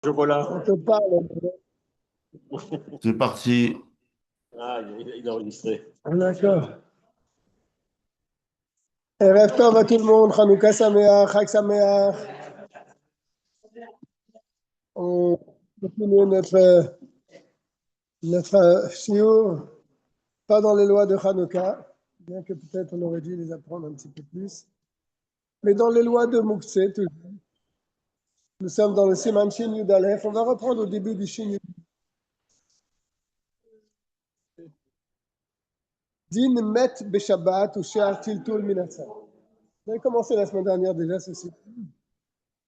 Chocolat. On te parle. C'est parti. Ah, il a enregistré. D'accord. Erev Tov à tout le monde. Hanouka Sameach, Chag Sameach. On continue notre shiur, pas dans les lois de Hanouka, bien que peut-être on aurait dû les apprendre un petit peu plus, mais dans les lois de Moukse, toujours. Nous sommes dans le Siman Shin Yud Aleph. On va reprendre au début du Shin Yud. Din met beshabbat ou she'ar tiltul minatzah. On avait commencé la semaine dernière déjà ceci.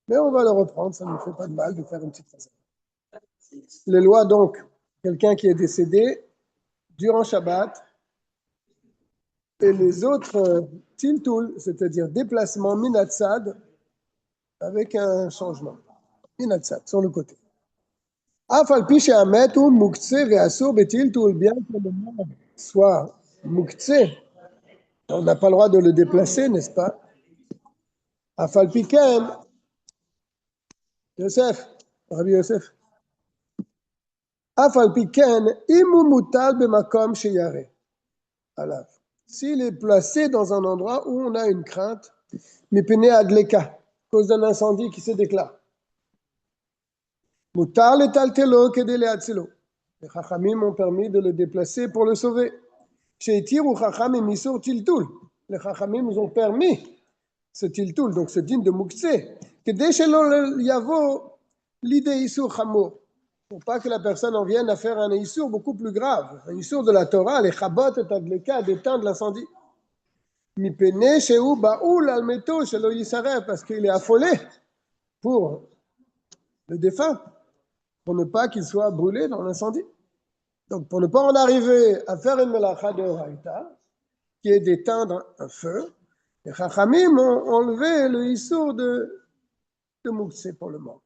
Mais on va le reprendre, ça ne nous fait pas de mal de faire une petite phrase. Les lois donc, quelqu'un qui est décédé durant Shabbat et les autres tiltul, c'est-à-dire déplacement minatzad avec un changement. Minatzad, sur le côté. Afal pi she'amet ou muktzeh ve'asur betiltul, bien que le mort soit muktzeh, on n'a pas le droit de le déplacer, n'est-ce pas? Afal pi ken, Yosef, Rabbi Yosef. Afal pi ken, imu mutal bemakom sheyare. Alors, s'il est placé dans un endroit où on a une crainte, mipene adleka, à cause d'un incendie qui se déclare. Mutar letaltelo kedele atzilo. Les chachamim ont permis de le déplacer pour le sauver. Sheitiru chachamim misur tiltul. Les chachamim nous ont permis ce tiltul, donc ce din de muktzeh, kedé shelo yavo l'idée isur chamour. Pour pas que la personne en vienne à faire un isur beaucoup plus grave, un isur de la Torah, les chabot et adleka, d'éteindre l'incendie. Mipene shehu baoul al meto shelo yisaref, parce qu'il est affolé pour le défunt, pour ne pas qu'il soit brûlé dans l'incendie. Donc pour ne pas en arriver à faire une melacha de oraita, qui est d'éteindre un feu, les chachamim ont enlevé le isur de muktzeh pour le mort.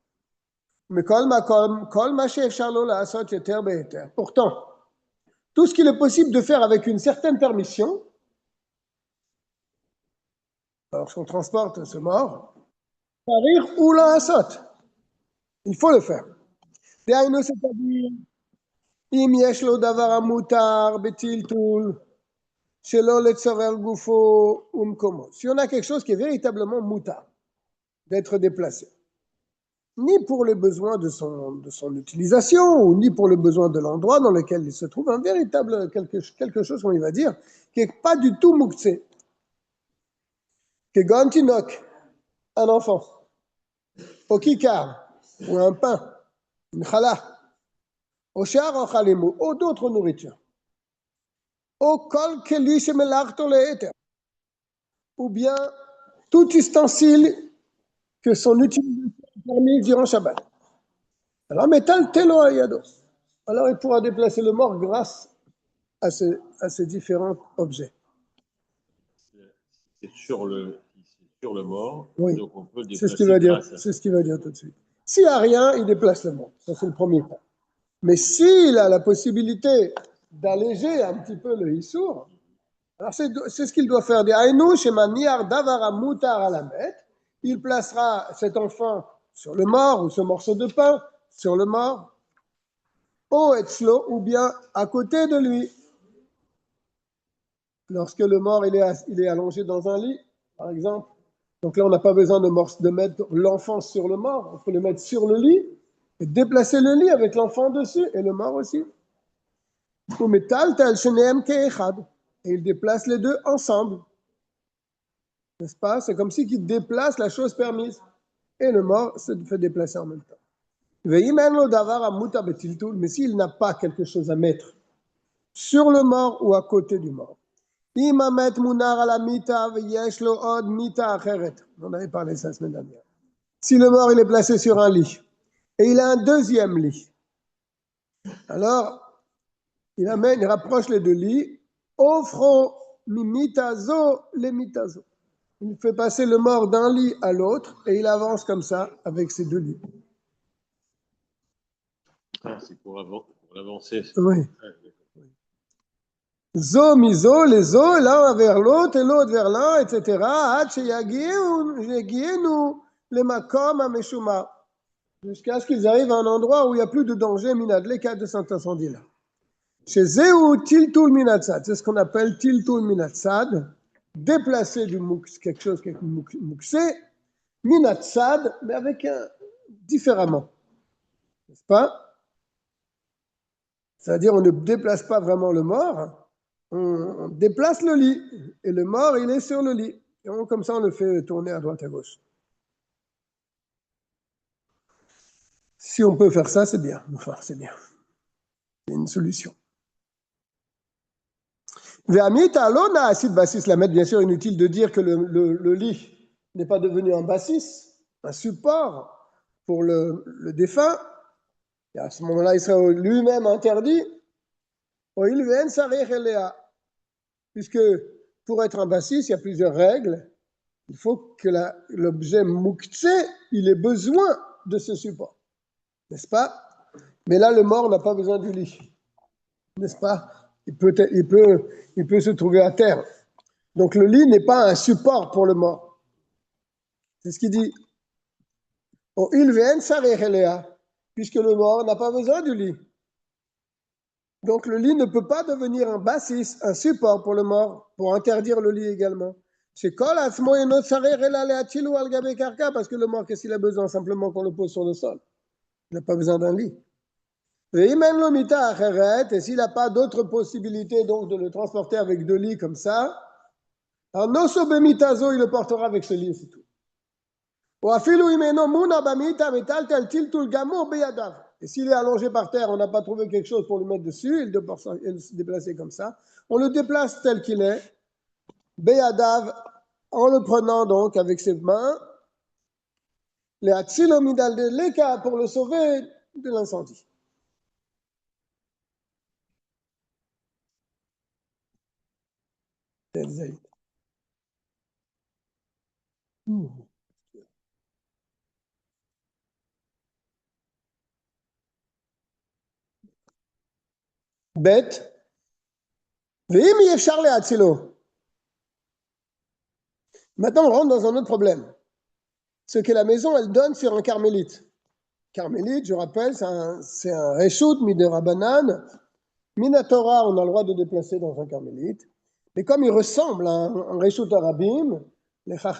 Mais pourtant, tout ce qu'il est possible de faire avec une certaine permission, lorsqu'on transporte ce mort, il faut le faire. C'est-à-dire, אם יש לו דבר המותר בטלטול שלא לצורך גופו ומקומו. Si on a quelque chose qui est véritablement mutar, d'être déplacé, ni pour les besoins de son utilisation, ou ni pour le besoin de l'endroit dans lequel il se trouve, un véritable quelque chose qu'on va dire, qui n'est pas du tout muktzeh. Kegon tinok, un enfant, au kikar, ou un pain, une challah, au shar en chalimou, ou d'autres nourritures. Au kol keli shemelachto le'eter, ou bien tout ustensile que son utilisation est permise durant Shabbat. Alors, metal telo ayado. Alors, il pourra déplacer le mort grâce à ces différents objets. C'est sur le mort, Oui, donc on peut le c'est déplacer. C'est ce qu'il va dire tout de suite. S'il n'y a rien, il déplace le mort. Ça, c'est le premier point. Mais s'il a la possibilité d'alléger un petit peu le hissour, alors c'est ce qu'il doit faire. Il placera cet enfant sur le mort, ou ce morceau de pain sur le mort, ou bien à côté de lui. Lorsque le mort il est allongé dans un lit, par exemple. Donc là, on n'a pas besoin de mettre l'enfant sur le mort. On peut le mettre sur le lit et déplacer le lit avec l'enfant dessus et le mort aussi. Et il déplace les deux ensemble. N'est-ce pas? C'est comme si il déplace la chose permise. Et le mort se fait déplacer en même temps. Mais s'il n'a pas quelque chose à mettre sur le mort ou à côté du mort, on avait parlé ça la semaine dernière. Si le mort il est placé sur un lit et il a un deuxième lit, alors il rapproche les deux lits, offro mimitazo les mitazo. Il fait passer le mort d'un lit à l'autre et il avance comme ça avec ces deux lits. Ah, c'est pour avancer. Oui. Zo mizo, les os l'un vers l'autre et l'autre vers l'un, etc. jusqu'à ce qu'ils arrivent à un endroit où il n'y a plus de danger, minad, les cas de cet incendie-là. Chez Zéou, tiltul minatsad, c'est ce qu'on appelle tiltul minatsad, déplacer du mouks, quelque chose qui est mouxé, minatsad, mais avec différemment, n'est-ce pas? C'est-à-dire, on ne déplace pas vraiment le mort, on déplace le lit, et le mort, il est sur le lit. Et comme ça, on le fait tourner à droite à gauche. Si on peut faire ça, c'est bien. Enfin, c'est bien. C'est une solution. Ve'amita alona asid basis la mettre, bien sûr, inutile de dire que le lit n'est pas devenu un bassis, un support pour le défunt. Et à ce moment-là, il sera lui-même interdit. Puisque pour être un bassis, il y a plusieurs règles. Il faut que l'objet mouktsé, il ait besoin de ce support. N'est-ce pas? Mais là, le mort n'a pas besoin du lit. N'est-ce pas? Il peut se trouver à terre. Donc le lit n'est pas un support pour le mort. C'est ce qu'il dit. Puisque le mort n'a pas besoin du lit. Donc le lit ne peut pas devenir un bassis, un support pour le mort, pour interdire le lit également. Parce que le mort, qu'est-ce qu'il a besoin? Simplement qu'on le pose sur le sol. Il n'a pas besoin d'un lit. Et s'il n'a pas d'autre possibilité donc de le transporter avec deux lits comme ça, alors il le portera avec ce lit, c'est tout. Et s'il est allongé par terre, on n'a pas trouvé quelque chose pour le mettre dessus, il doit se déplacer comme ça. On le déplace tel qu'il est, Beyadav, en le prenant donc avec ses mains, pour le sauver de l'incendie. Bête. Maintenant, on rentre dans un autre problème. Ce que la maison, elle donne sur un carmélite. Carmélite, je rappelle, c'est un reshoot de Rabbanan. Minatora, on a le droit de déplacer dans un carmélite. Mais comme il ressemble à un reshoot arabim,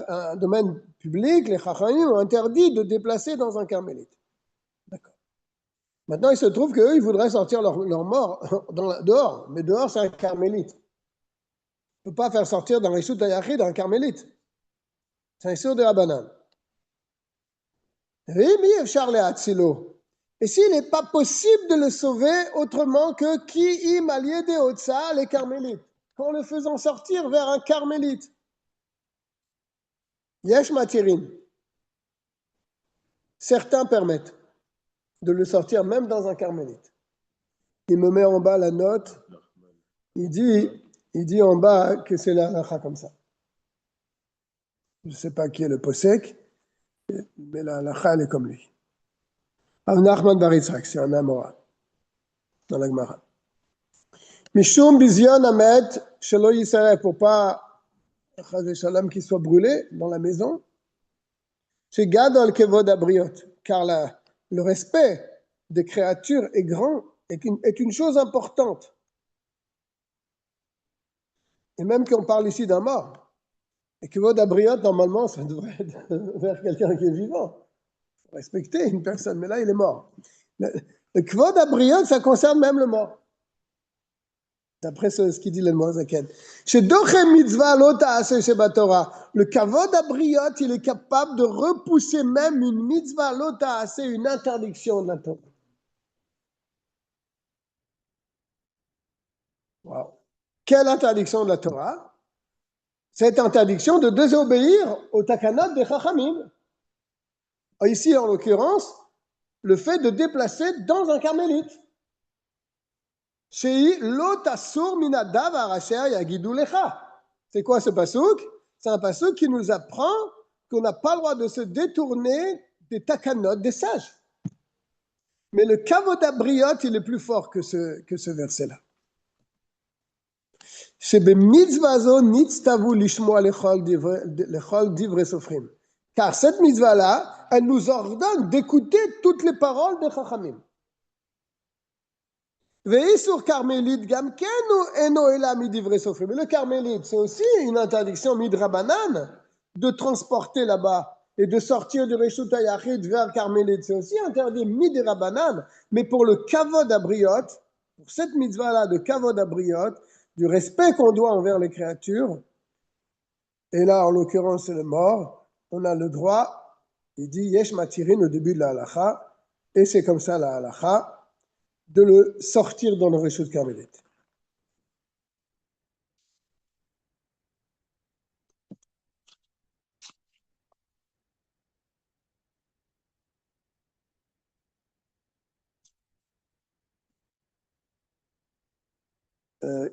un domaine public, les chachamim ont interdit de déplacer dans un carmélite. D'accord. Maintenant, il se trouve qu'eux, ils voudraient sortir leur mort dehors. Mais dehors, c'est un carmélite. On ne peut pas faire sortir d'un reshoot ayachid un carmélite. C'est un reshoot de Rabbanan. Et s'il n'est pas possible de le sauver autrement que qui imalié de Otsa, les carmélites, qu'en le faisant sortir vers un carmélite. Yesh matirin. Certains permettent de le sortir même dans un carmélite. Il me met en bas la note. Il dit en bas que c'est la halakha comme ça. Je ne sais pas qui est le posek, mais la halakha, elle est comme lui. Nachman bar Yitzhak, c'est un Amora, dans la Gemara. Mishum bizion amet shelo yisaref, pour pas, chas v'shalom, qu'il soit brûlé dans la maison. C'est gadol kevod abriot, car le respect des créatures est grand, est une chose importante. Et même qu'on parle ici d'un mort, et kevod abriot, normalement, ça devrait être vers quelqu'un qui est vivant. Respecter une personne, mais là, il est mort. Le kvod abriot, ça concerne même le mort. D'après ce qu'il dit le Mozaken. Chez Dochem mitzvah lota ase sheba Torah, le kavod abriot, il est capable de repousser même une mitzvah lota ase, une interdiction de la Torah. Wow. Quelle interdiction de la Torah? Cette interdiction de désobéir au takanot des chachamim. Ici, en l'occurrence, le fait de déplacer dans un carmélite. C'est quoi ce pasouk? C'est un pasouk qui nous apprend qu'on n'a pas le droit de se détourner des takanot, des sages. Mais le kavod abriot, il est plus fort que ce verset-là. Car cette mitzvah-là, elle nous ordonne d'écouter toutes les paroles des Chachamim. Ve'isur carmélite gamkenu eno ela midivre sofrim. Mais le carmélite, c'est aussi une interdiction midrabanan de transporter là-bas et de sortir du Reshut HaYachid vers carmélite. C'est aussi interdit midrabanan, mais pour le kavod abriot, pour cette mitzvah-là de kavod abriot, du respect qu'on doit envers les créatures, et là, en l'occurrence, c'est le mort, on a le droit, il dit yesh matirin au début de la halacha, et c'est comme ça la halacha, de le sortir dans le Reshut Carmélite.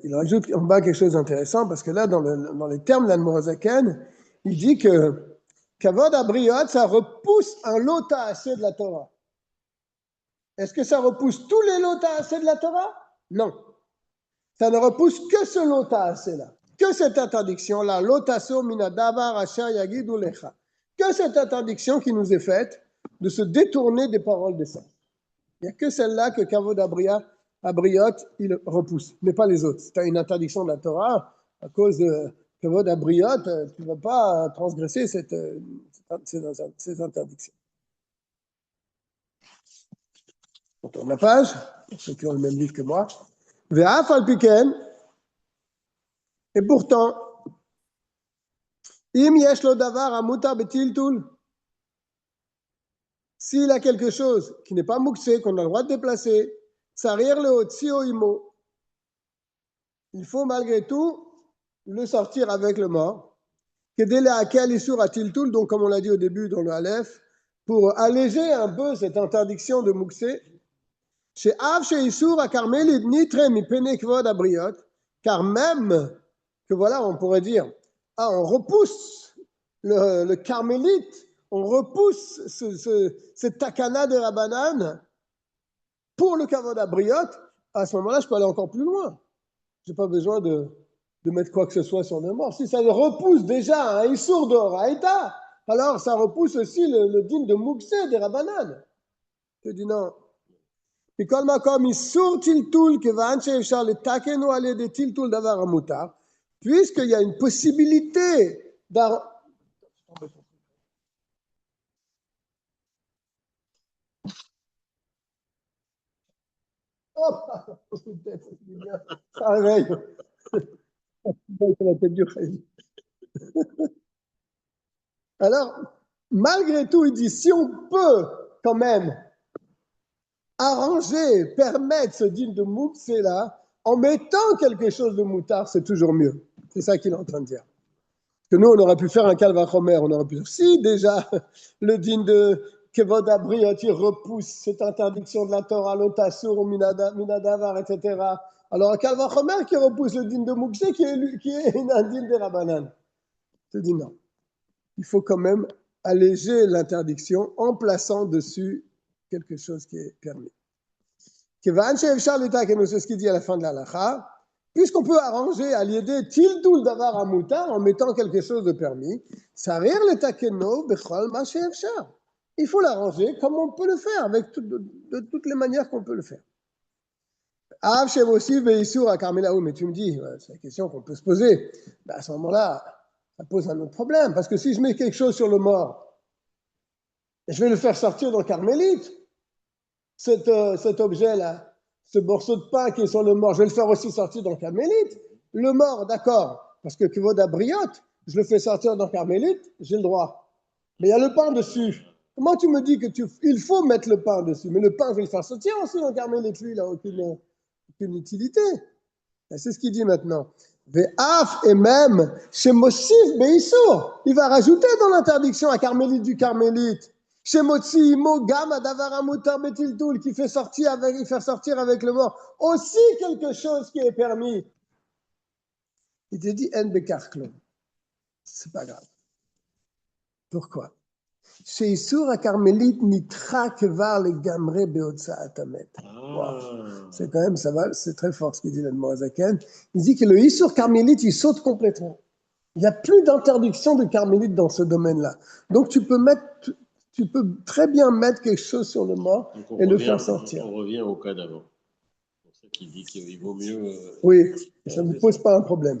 Il rajoute en bas quelque chose d'intéressant, parce que là, dans les termes d'Admorazaken, il dit que Kavod Abriot, ça repousse un lot assez de la Torah. Est-ce que ça repousse tous les lots assez de la Torah? Non. Ça ne repousse que ce lot assez-là, que cette interdiction-là, lotaso minadavar asher yagidu lecha, que cette interdiction qui nous est faite de se détourner des paroles des saints. Il n'y a que celle-là que Kavod Abriot, il repousse, mais pas les autres. Si tu as une interdiction de la Torah, à cause de Kavod Abriot, tu ne vas pas transgresser cette interdiction. On tourne la page, pour ceux qui ont le même livre que moi. Ve'af al piken, et pourtant, im yesh lo davar amutar betiltul, s'il a quelque chose qui n'est pas mouxé, qu'on a le droit de déplacer, sarir le otsi o imo, il faut malgré tout le sortir avec le mort. Kedele akel isur a tiltul, donc comme on l'a dit au début dans le Aleph, pour alléger un peu cette interdiction de mouxé. Chez Av, chez Isur, à Carmélit, nitre mi pene kvod abriot, car même que voilà, on pourrait dire, on repousse le carmélite, on repousse cette takana de Rabbanan pour le kavod abriot, à ce moment-là, je peux aller encore plus loin. Je n'ai pas besoin de mettre quoi que ce soit sur le mort. Si ça repousse déjà un Isur de Horaïta, alors ça repousse aussi le din de Mouxé des Rabbanan. Je dis non. מכל מקום, איסור טלטול, כיוון שאפשר לתקנו על ידי טלטול דבר המותר, puisqu'il y a une possibilité ça réveille. Alors, malgré tout, il dit, si on peut quand même arranger, permettre ce din de mouxé là, en mettant quelque chose de moutard, c'est toujours mieux. C'est ça qu'il est en train de dire. Parce que nous, on aurait pu faire un calvachomer, on aurait pu dire, si déjà le din de Kevod Abriot, il repousse cette interdiction de la Torah, l'otasur, minadavar, etc. Alors un calvachomer qui repousse le din de mouxé, qui est un din de Rabbanan. Je dis non. Il faut quand même alléger l'interdiction en plaçant dessus quelque chose qui est permis. C'est ce qu'il dit à la fin de la lacha, puisqu'on peut arranger à l'idée tiltul davar amutar en mettant quelque chose de permis, sarir le takeno bechol ma she'efshar. Il faut l'arranger comme on peut le faire, avec de toutes les manières qu'on peut le faire. Av shevosi veisur à Carmela, mais tu me dis, c'est la question qu'on peut se poser. Ben à ce moment-là, ça pose un autre problème, parce que si je mets quelque chose sur le mort, je vais le faire sortir dans le carmélite. Cet objet-là, ce morceau de pain qui est sur le mort, je vais le faire aussi sortir dans le carmélite. Le mort, d'accord, parce que Kevod Abriot, je le fais sortir dans le carmélite, j'ai le droit. Mais il y a le pain dessus. Comment tu me dis il faut mettre le pain dessus? Mais le pain, je vais le faire sortir aussi dans le carmélite, lui, il n'a aucune utilité. Et c'est ce qu'il dit maintenant. Ve'af et même, chez Mossif Beissour, il va rajouter dans l'interdiction à carmélite du carmélite. Chez Motsi, Mogam, Adavar Amutar Betiltul, qui fait sortir avec le mort, aussi quelque chose qui est permis. Il te dit En Bekarklon. C'est pas grave. Pourquoi? Chez Issour à Carmélite, Nitra Kevar le Gamre Beotsa Atamet. C'est quand même, ça va, c'est très fort ce qu'il dit l'Admorazaken. Il dit que le Issour Carmélite, il saute complètement. Il n'y a plus d'interdiction de Carmélite dans ce domaine-là. Donc tu peux mettre tu peux très bien mettre quelque chose sur le mort Donc, et le faire sortir. On revient au cas d'avant. C'est pour ça qu'il dit qu'il vaut mieux. Oui, ça ne pose pas un problème.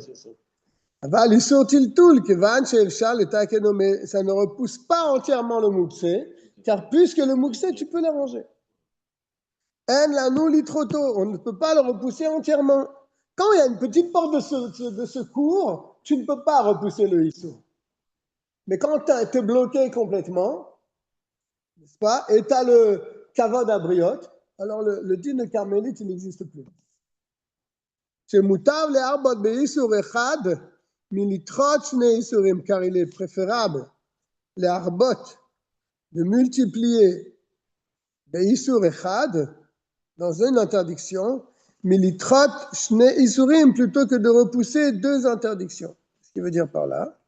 אבל איסור טלטול, כיוון שאפשר לתקנו, mais ça ne repousse pas entièrement le mouxé, car puisque le mouxé, tu peux l'arranger. En la nous litroto, on ne peut pas le repousser entièrement. Quand il y a une petite porte de secours, tu ne peux pas repousser le issour. Mais quand tu es bloqué complètement, n'est-ce pas, et tu as le kavod abriot, alors le din de carmélite, il n'existe plus. C'est mutav le arbot beissour echad, militrot shne isurim, car il est préférable, les arbot, de multiplier beissour echad, dans une interdiction, militrot shne isurim, plutôt que de repousser deux interdictions. Ce qui veut dire par là,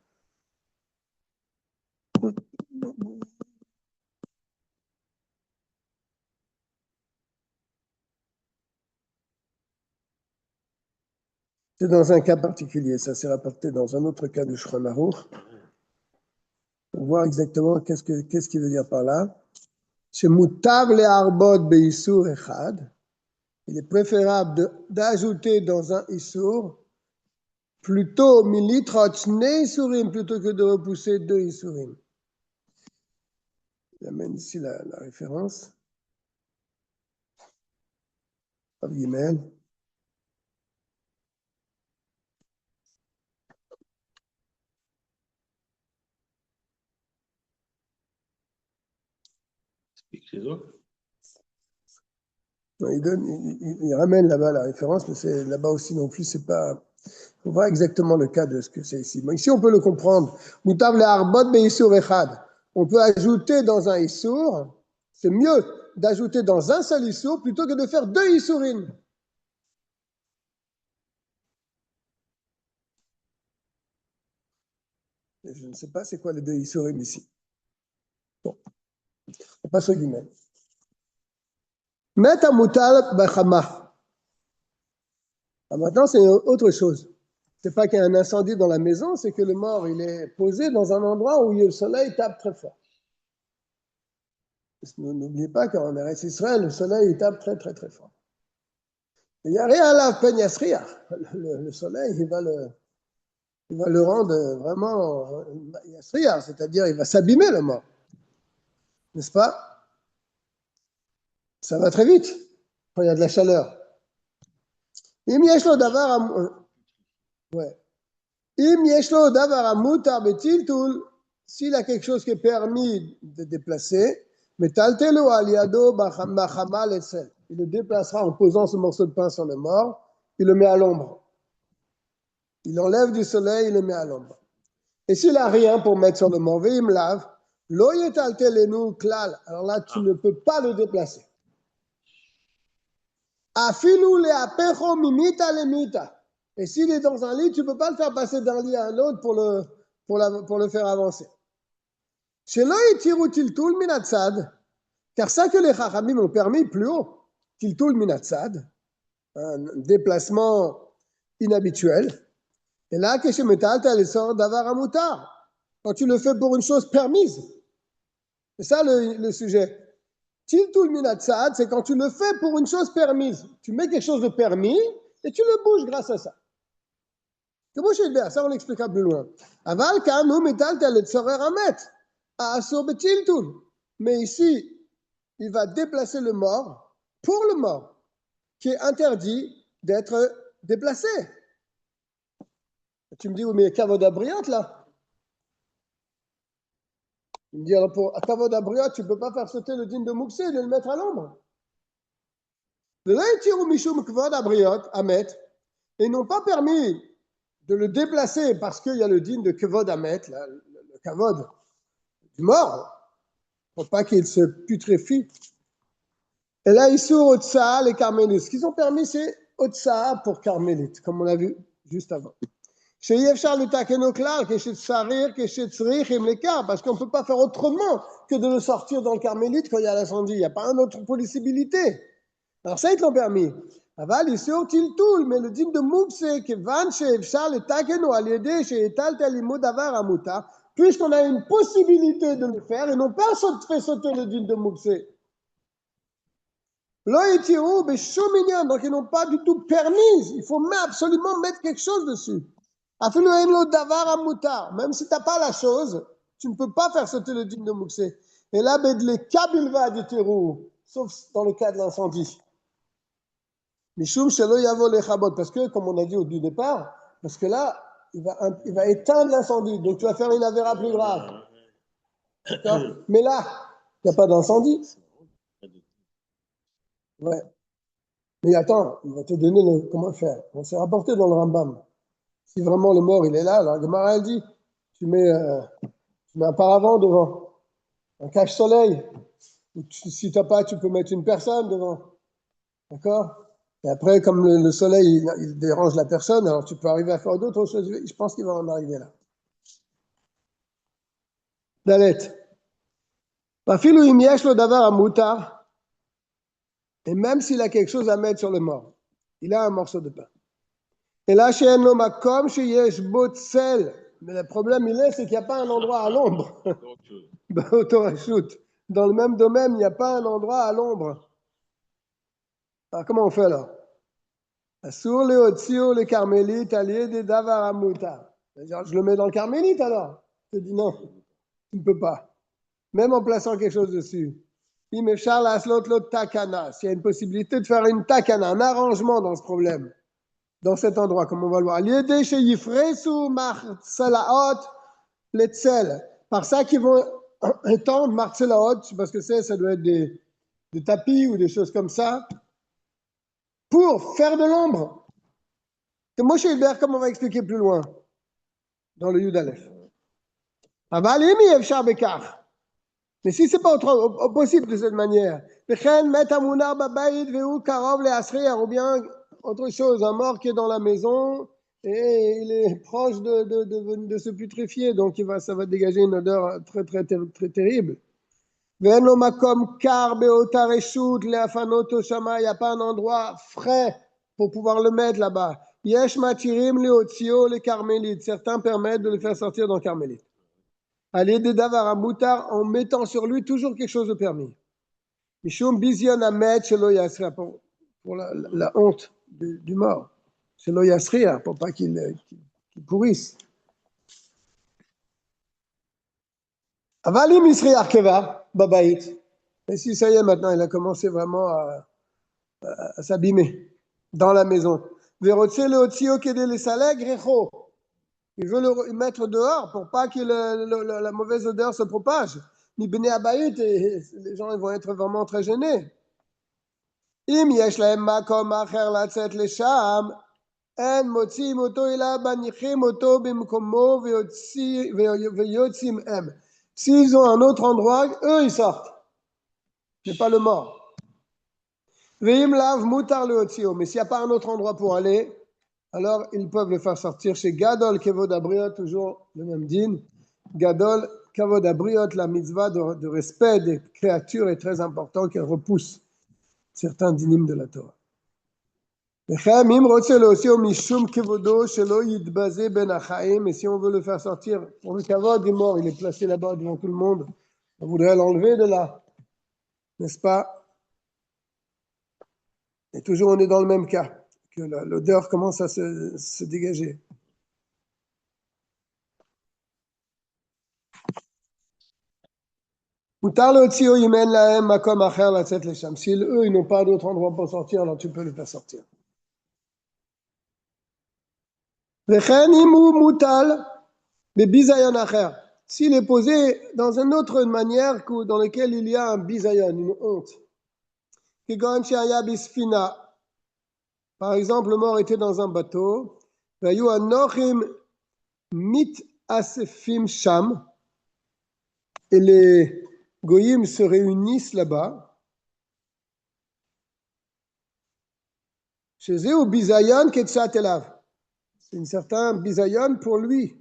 c'est dans un cas particulier, ça s'est rapporté dans un autre cas du Shulchan Aruch. Pour voir exactement qu'est-ce qu'il veut dire par là. Chez Mutav le Arbot Beisur Echad, il est préférable d'ajouter dans un Isur plutôt militrot shne Isurim, plutôt que de repousser deux Isurim. Il amène ici la référence. Rav Gimel. Il ramène là-bas la référence, mais c'est là-bas aussi non plus, c'est pas. On voit exactement le cas de ce que c'est ici. Mais ici, on peut le comprendre. Mutav le arbot beisur echad. On peut ajouter dans un issour, c'est mieux d'ajouter dans un seul issour plutôt que de faire deux issourim. Je ne sais pas c'est quoi les deux issourim ici. Bon, on passe au guillemets. Met mutal bachama. Maintenant, c'est autre chose. C'est pas qu'il y a un incendie dans la maison, c'est que le mort, il est posé dans un endroit où le soleil tape très fort. N'oubliez pas qu'en Eretz Israël, le soleil, il tape très, très, très fort. Il n'y a rien à la peine yasriach. Le soleil, il va le rendre vraiment yasriach, c'est-à-dire il va s'abîmer le mort. N'est-ce pas? Ça va très vite quand il y a de la chaleur. Im yeshlo davar ouais. Im yeshlo davar mutar betiltul, s'il a quelque chose qui est permis de déplacer, metaltelo aliado bachama lesel. Il le déplacera en posant ce morceau de pain sur le mort, il le met à l'ombre. Il enlève du soleil, il le met à l'ombre. Et s'il n'a rien pour mettre sur le mort, veim lave, lo yetaltelenu klal. Alors là, tu ne peux pas le déplacer. Afilu le apecho mimita le mita. Et s'il est dans un lit, tu ne peux pas le faire passer d'un lit à un autre pour le faire avancer. Shelo yitiru tiltul minatzad, car ça que les chachamim ont permis plus haut, tiltul minatzad, un déplacement inhabituel. Et là, quand tu le fais pour une chose permise. C'est ça le sujet. Tiltul minatzad, c'est quand tu le fais pour une chose permise. Tu mets quelque chose de permis et tu le bouges grâce à ça. Ça, on l'expliquera plus loin. Aval kanu mitalta le tzorer amet. Asur betiltul. Mais ici, il va déplacer le mort pour le mort, qui est interdit d'être déplacé. Tu me dis, oui, mais kavod abriot là. Il me dit, alors pour kavod abriot, tu ne peux pas faire sauter le din de Mouxé et de le mettre à l'ombre. Et n'ont pas permis de le déplacer parce qu'il y a le din de kavod amet, le kavod du mort, pour pas qu'il se putréfie. Et là, ils sont Otsa, les carmélites. Ce qu'ils ont permis, c'est Otsa pour carmélites, comme on l'a vu juste avant. Parce qu'on ne peut pas faire autrement que de le sortir dans le carmélite quand il y a l'incendie. Il n'y a pas une autre possibilité. Alors ça, ils l'ont permis. Aval, ils sont tiltul, mais le din de Mouk, c'est que Van Shefshar le Takeno al Yede, Sheetal Talimud Avar Amuta, puisqu'on a une possibilité de le faire, et non pas fait sauter le din de Moussé. Donc ils n'ont pas du tout permis. Il faut absolument mettre quelque chose dessus. Même si tu n'as pas la chose, tu ne peux pas faire sauter le din de Moussé. Et là, sauf dans le cas de l'incendie. Parce que, comme on a dit au départ, parce que là, il va éteindre l'incendie. Donc tu vas faire une avéra plus grave. Mais là, il n'y a pas d'incendie. Ouais. Mais attends, il va te donner comment faire. On s'est rapporté dans le Rambam. Si vraiment le mort, il est là, la Gemara, elle dit, tu mets un paravent devant, un cache-soleil. Si tu n'as pas, tu peux mettre une personne devant. D'accord? Et après, comme le soleil, il dérange la personne, alors tu peux arriver à faire d'autres choses. Je pense qu'il va en arriver là. Dalet. Et même s'il a quelque chose à mettre sur le mort, il a un morceau de pain. Et là, chez Enomakom, chez Yeshbotsel, mais le problème, c'est qu'il n'y a pas un endroit à l'ombre. Dans le même domaine, il n'y a pas un endroit à l'ombre. Alors, comment on fait alors? Sur les Otsio, les carmélites, alliés des Davaramuta. Je le mets dans le carmélite alors. Je dis non, tu ne peux pas. Même en plaçant quelque chose dessus. S'il y a une possibilité de faire une takana, un arrangement dans ce problème, dans cet endroit, comme on va le voir. Par ça qu'ils vont étendre martselaot, parce que ça doit être des tapis ou des choses comme ça, pour faire de l'ombre. Que Moshe Hilbert, comme on va expliquer plus loin, dans le Yudalef. Mais si ce n'est pas possible de cette manière, ou bien autre chose, un mort qui est dans la maison et il est proche de se putréfier, donc ça va dégager une odeur très, très, très, très terrible. Il n'y a pas un endroit frais pour pouvoir le mettre là-bas. Certains permettent de le faire sortir dans le carmélite. Aller des davar à moutar en mettant sur lui toujours quelque chose de permis. Mishum bizion amet shelo yasria pour la honte du mort. Shelo yasria pour pas qu'il pourrisse. Avalim isri arkeva babaït. Et si ça y est maintenant, il a commencé vraiment à s'abîmer dans la maison. Verotse le otsio kede le saleh grecho. Il veut le mettre dehors pour pas que la mauvaise odeur se propage. Ni bnei abayit, et les gens ils vont être vraiment très gênés. Im yesh lahem makom acher latzet lesham, en motzim oto ila banichim oto bimkomo veyotzim em. S'ils ont un autre endroit, eux ils sortent. Mais pas le mort. Veim lav mutar le otzio. Mais s'il n'y a pas un autre endroit pour aller, alors ils peuvent le faire sortir chez Gadol Kevod Abriot, toujours le même din. Gadol Kevod Abriot, la mitzvah de respect des créatures est très important, qu'elle repousse certains dinim de la Torah. Et si on veut le faire sortir pour le kavod du mort, il est placé là-bas devant tout le monde, on voudrait l'enlever de là, n'est-ce pas? Et toujours on est dans le même cas, que l'odeur commence à se dégager. Si eux, ils n'ont pas d'autre endroit pour sortir, alors tu peux le faire sortir. S'il est posé dans une autre manière dans laquelle il y a un bisayon, une honte. Par exemple, le mort était dans un bateau. Et les goyim se réunissent là-bas. Chez eux, au bisayon ketzat elav. C'est un certain bisayon pour lui.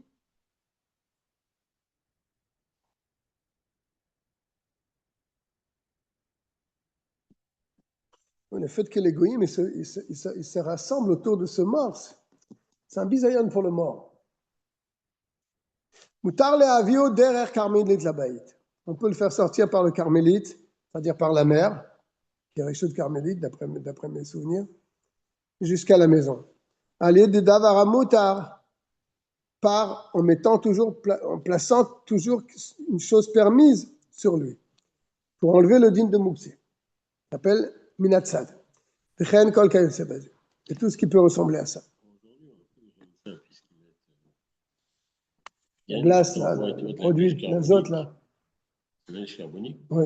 Le fait que les goyim ils se rassemblent autour de ce mort, c'est un bisayon pour le mort. Mutar le avio derer carmélite labaït. On peut le faire sortir par le carmélite, c'est-à-dire par la mer, qui est Réchut Carmélite, d'après mes souvenirs, jusqu'à la maison. Aller de davara mutar, en plaçant toujours une chose permise sur lui, pour enlever le din de Mouksi. Ça s'appelle minatsad. Et tout ce qui peut ressembler à ça. La glace, là, le produit, l'azote, là. Neige carbonique. Oui.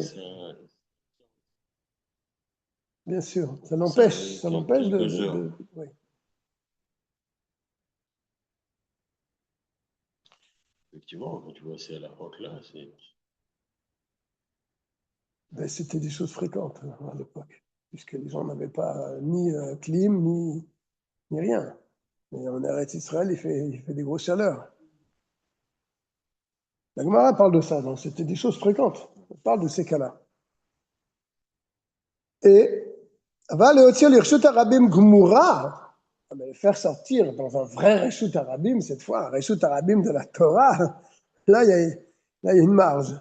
Bien sûr, ça l'empêche de oui. Effectivement, quand tu vois c'est à la roque là, c'est. Ben, c'était des choses fréquentes à l'époque, puisque les gens n'avaient pas ni clim, ni rien. Et en Eretz Israël, il fait des grosses chaleurs. La Gemara parle de ça, donc c'était des choses fréquentes. On parle de ces cas-là. Et va le Otiel Reshut Arabim Gmura, le faire sortir dans un vrai Reshut Arabim, cette fois, un Reshut Arabim de la Torah, là, il y a une marge.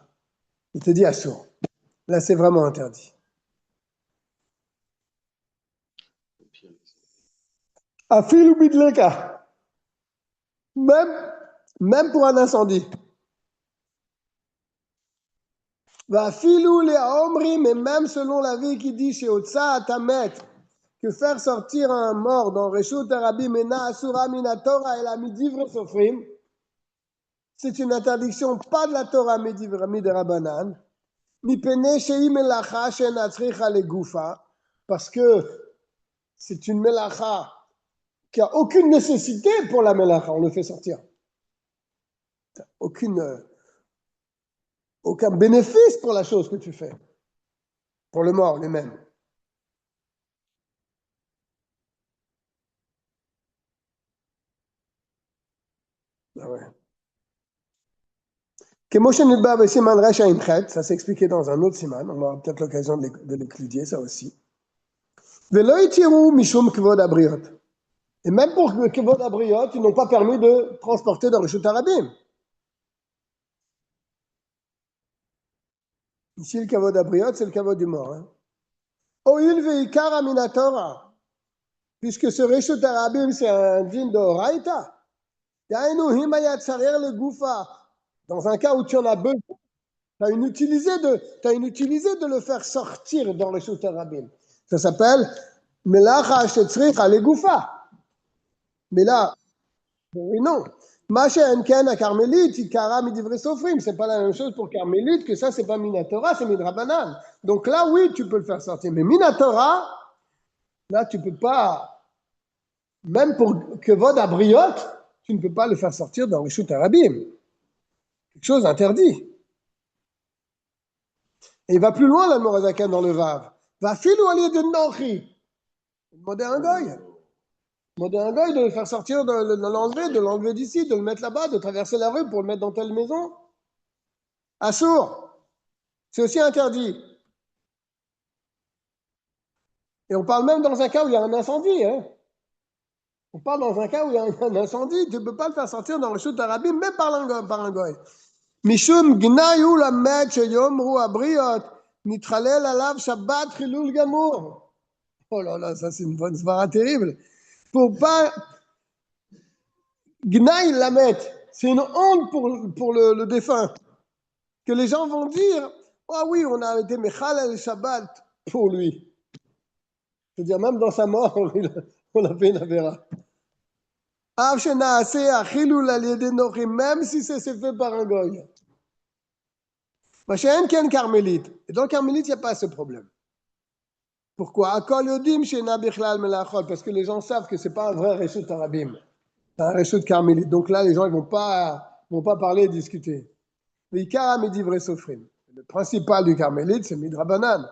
Il te dit assourd. Là, c'est vraiment interdit. Afil ou bidleka. Même pour un incendie. Va filou les omri, mais même selon la vie qui dit chez Otsa Atamet, que faire sortir un mort dans Reshut Arabim Mena Asura Mina Torah et la Midivre Sofrim, c'est une interdiction pas de la Torah Midivre Miderabanan, ni pene shei melacha shenatzricha legoufa, parce que c'est une melacha qui a aucune nécessité pour la melacha, on le fait sortir. Aucun bénéfice pour la chose que tu fais, pour le mort lui-même. Ah ouais. Ça s'est expliqué dans un autre siman, on aura peut-être l'occasion de l'étudier, ça aussi. Et même pour Kevod Abriot, ils n'ont pas permis de transporter dans Reshut Arabim. Ici, le Kevod Abriot, c'est le Kevod du mort. Oil veikar amina Torah, puisque ce Reshut Arabim, c'est un din de Oraita. Yainu himayat sarir le goufa. Dans un cas où tu en as besoin, tu as une utilisé de le faire sortir dans Reshut Arabim. Ça s'appelle Melacha shetzricha le goufa. Mais là, oui, non. Maché Enken à Carmélite, Ikara midivre sofrim. C'est pas la même chose pour Carmélite que ça, c'est pas Minatora, c'est Midrabanan. Donc là, oui, tu peux le faire sortir. Mais Minatora, là, tu peux pas, même pour Kevod Abriot, tu ne peux pas le faire sortir dans Reshut Arabim. Quelque chose d'interdit. Et il va plus loin, la Morazakan, dans le Vav. Va filou allié de Nochi. Demander un goy. Demander un goy de le faire sortir, de l'enlever d'ici, de le mettre là-bas, de traverser la rue pour le mettre dans telle maison. Assour. C'est aussi interdit. Et on parle même dans un cas où il y a un incendie. On parle dans un cas où il y a un incendie. Tu ne peux pas le faire sortir dans le Reshut Arabim, même par un goy. Mishum gnayu lamed sheyomru abriot nitchalel alav shabbat chilul gamour. Oh là là, ça c'est une bonne svara terrible. Pour pas gnaï lamed, c'est une honte pour le défunt. Que les gens vont dire, ah oui, on a été mechal el Shabbat pour lui. C'est-à-dire même dans sa mort, on a fait une avéra. Même si c'est fait par un goy. Carmélite. Et dans le Carmélite, il n'y a pas ce problème. Pourquoi? Parce que les gens savent que ce n'est pas un vrai Reshut Arabim. C'est un Reshut Carmélite. Donc là, les gens ne vont pas parler et discuter. Le principal du Carmélite, c'est Midrabanan.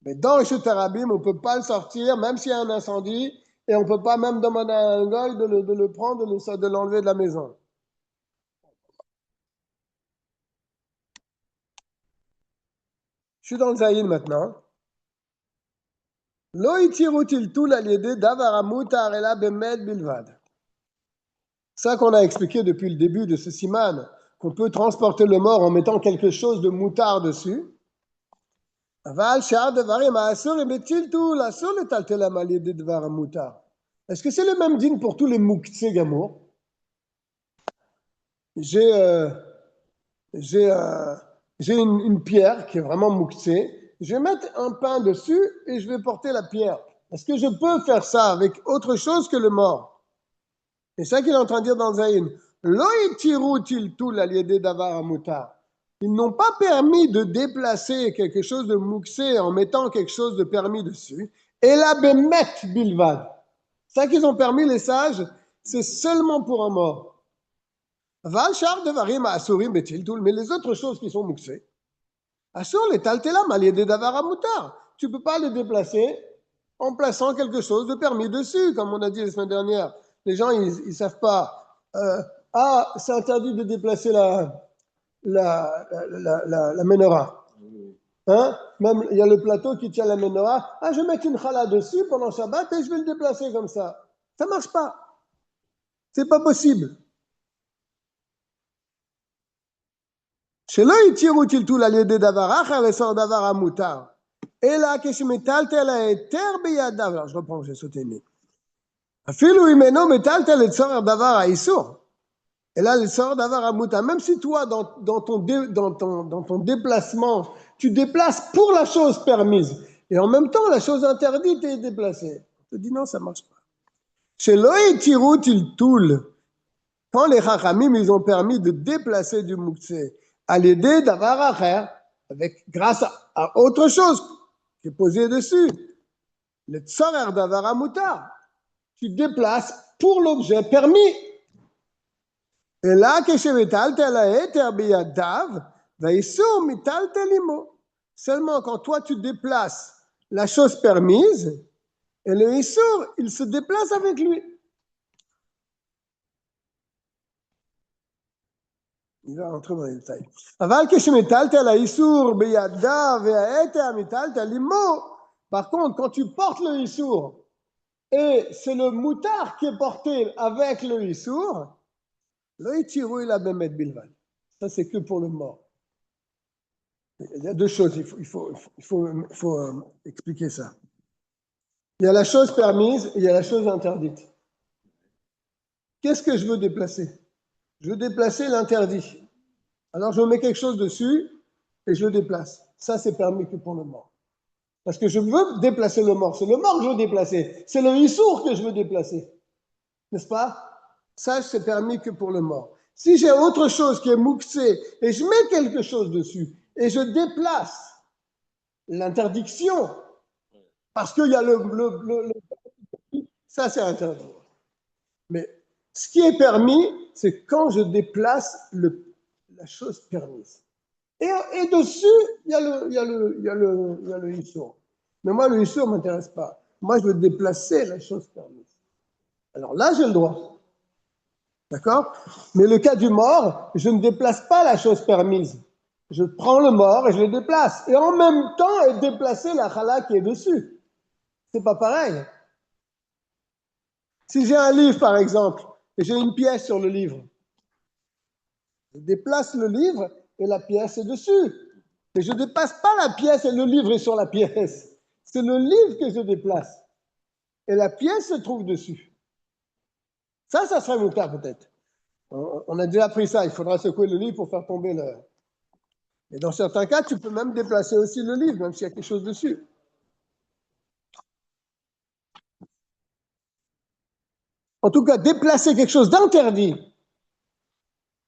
Mais dans Reshut Arabim, on ne peut pas le sortir, même s'il y a un incendie, et on ne peut pas même demander à un goy de le prendre, de l'enlever de la maison. Je suis dans le Zayin maintenant. Ça qu'on a expliqué depuis le début de ce siman, qu'on peut transporter le mort en mettant quelque chose de moutard dessus. Est-ce que c'est le même din pour tous les mouktsé gamour? J'ai une pierre qui est vraiment mouktsé. Je vais mettre un pain dessus et je vais porter la pierre. Est-ce que je peux faire ça avec autre chose que le mort? C'est ça qu'il est en train de dire dans Zayin. Ils n'ont pas permis de déplacer quelque chose de mouxé en mettant quelque chose de permis dessus. Et la bemet bilvad. Ça qu'ils ont permis, les sages, c'est seulement pour un mort. Mais les autres choses qui sont mouxées, tu ne peux pas les déplacer en plaçant quelque chose de permis dessus, comme on a dit la semaine dernière. Les gens, ils savent pas. C'est interdit de déplacer la menorah. Hein? Même, il y a le plateau qui tient la menorah. Je vais mettre une challah dessus pendant Shabbat et je vais le déplacer comme ça. Ça ne marche pas. C'est pas possible. שלא התירו טלטול על ידי דבר אחר לאסור דבר המותר, אלא כשמטלטל ההיתר בידיו, alors je reprends, j'ai sauté une ligne. אפילו אם אינו מטלטל לצורך דבר האיסור, אלא לצורך דבר המותר. Même si toi, dans ton déplacement, tu déplaces pour la chose permise, et en même temps, la chose interdite est déplacée. On te dit non, ça ne marche pas. שלא התירו טלטול, quand les chachamim, ils ont permis de déplacer du mouktsé, à l'aider d'avoir à faire, grâce à autre chose qui est posée dessus. Le tsarer d'avoir à moutar, tu déplaces pour l'objet permis. Et là, seulement quand toi tu déplaces la chose permise, et le issour, il se déplace avec lui. Il va rentrer dans les détails. Par contre, quand tu portes le issour, et c'est le moutard qui est porté avec le issour, ça c'est que pour le mort. Il y a deux choses, il faut expliquer ça. Il y a la chose permise et il y a la chose interdite. Qu'est-ce que je veux déplacer? Je veux déplacer l'interdit. Alors je mets quelque chose dessus et je le déplace. Ça, c'est permis que pour le mort. Parce que je veux déplacer le mort. C'est le mort que je veux déplacer. C'est le issour que je veux déplacer. N'est-ce pas? Ça, c'est permis que pour le mort. Si j'ai autre chose qui est mouxé et je mets quelque chose dessus et je déplace l'interdiction parce qu'il y a ça, c'est interdit. Mais ce qui est permis, c'est quand je déplace la chose permise. Et dessus, il y a le issour. Mais moi, le issour ne m'intéresse pas. Moi, je veux déplacer la chose permise. Alors là, j'ai le droit. D'accord? Mais le cas du mort, je ne déplace pas la chose permise. Je prends le mort et je le déplace. Et en même temps, déplacer la challah qui est dessus. C'est pas pareil. Si j'ai un livre, par exemple, et j'ai une pièce sur le livre, je déplace le livre et la pièce est dessus. Et je ne déplace pas la pièce et le livre est sur la pièce. C'est le livre que je déplace. Et la pièce se trouve dessus. Ça serait mon cas peut-être. On a déjà appris ça. Il faudra secouer le livre pour faire tomber le... Et dans certains cas, tu peux même déplacer aussi le livre, même s'il y a quelque chose dessus. En tout cas, déplacer quelque chose d'interdit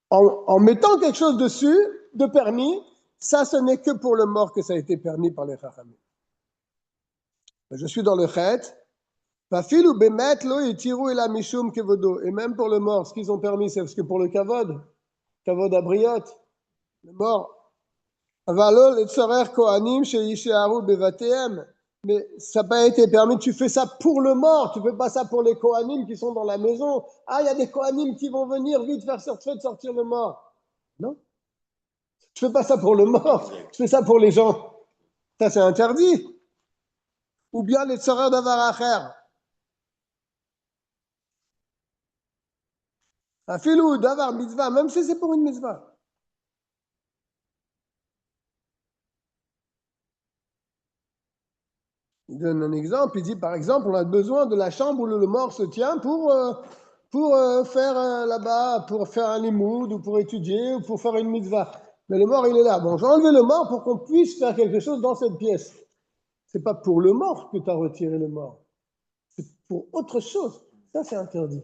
en mettant quelque chose dessus, de permis, ça, ce n'est que pour le mort que ça a été permis par les chachamim. Je suis dans le chet. Et même pour le mort, ce qu'ils ont permis, c'est parce que pour le kavod abriot, le mort. Mais ça n'a pas été permis, tu fais ça pour le mort, tu ne fais pas ça pour les Kohanim qui sont dans la maison. Il y a des Kohanim qui vont venir vite faire sortir le mort. Non, tu ne fais pas ça pour le mort, tu fais ça pour les gens. Ça, c'est interdit. Ou bien les tsoreurs d'avar acher. Afilou d'avar mitzvah, même si c'est pour une mitzvah. donne un exemple. Il dit, par exemple, on a besoin de la chambre où le mort se tient pour faire là-bas, pour faire un limoud, ou pour étudier, ou pour faire une mitzvah. Mais le mort, il est là. Bon, j'ai enlevé le mort pour qu'on puisse faire quelque chose dans cette pièce. C'est pas pour le mort que tu as retiré le mort. C'est pour autre chose. Ça, c'est interdit.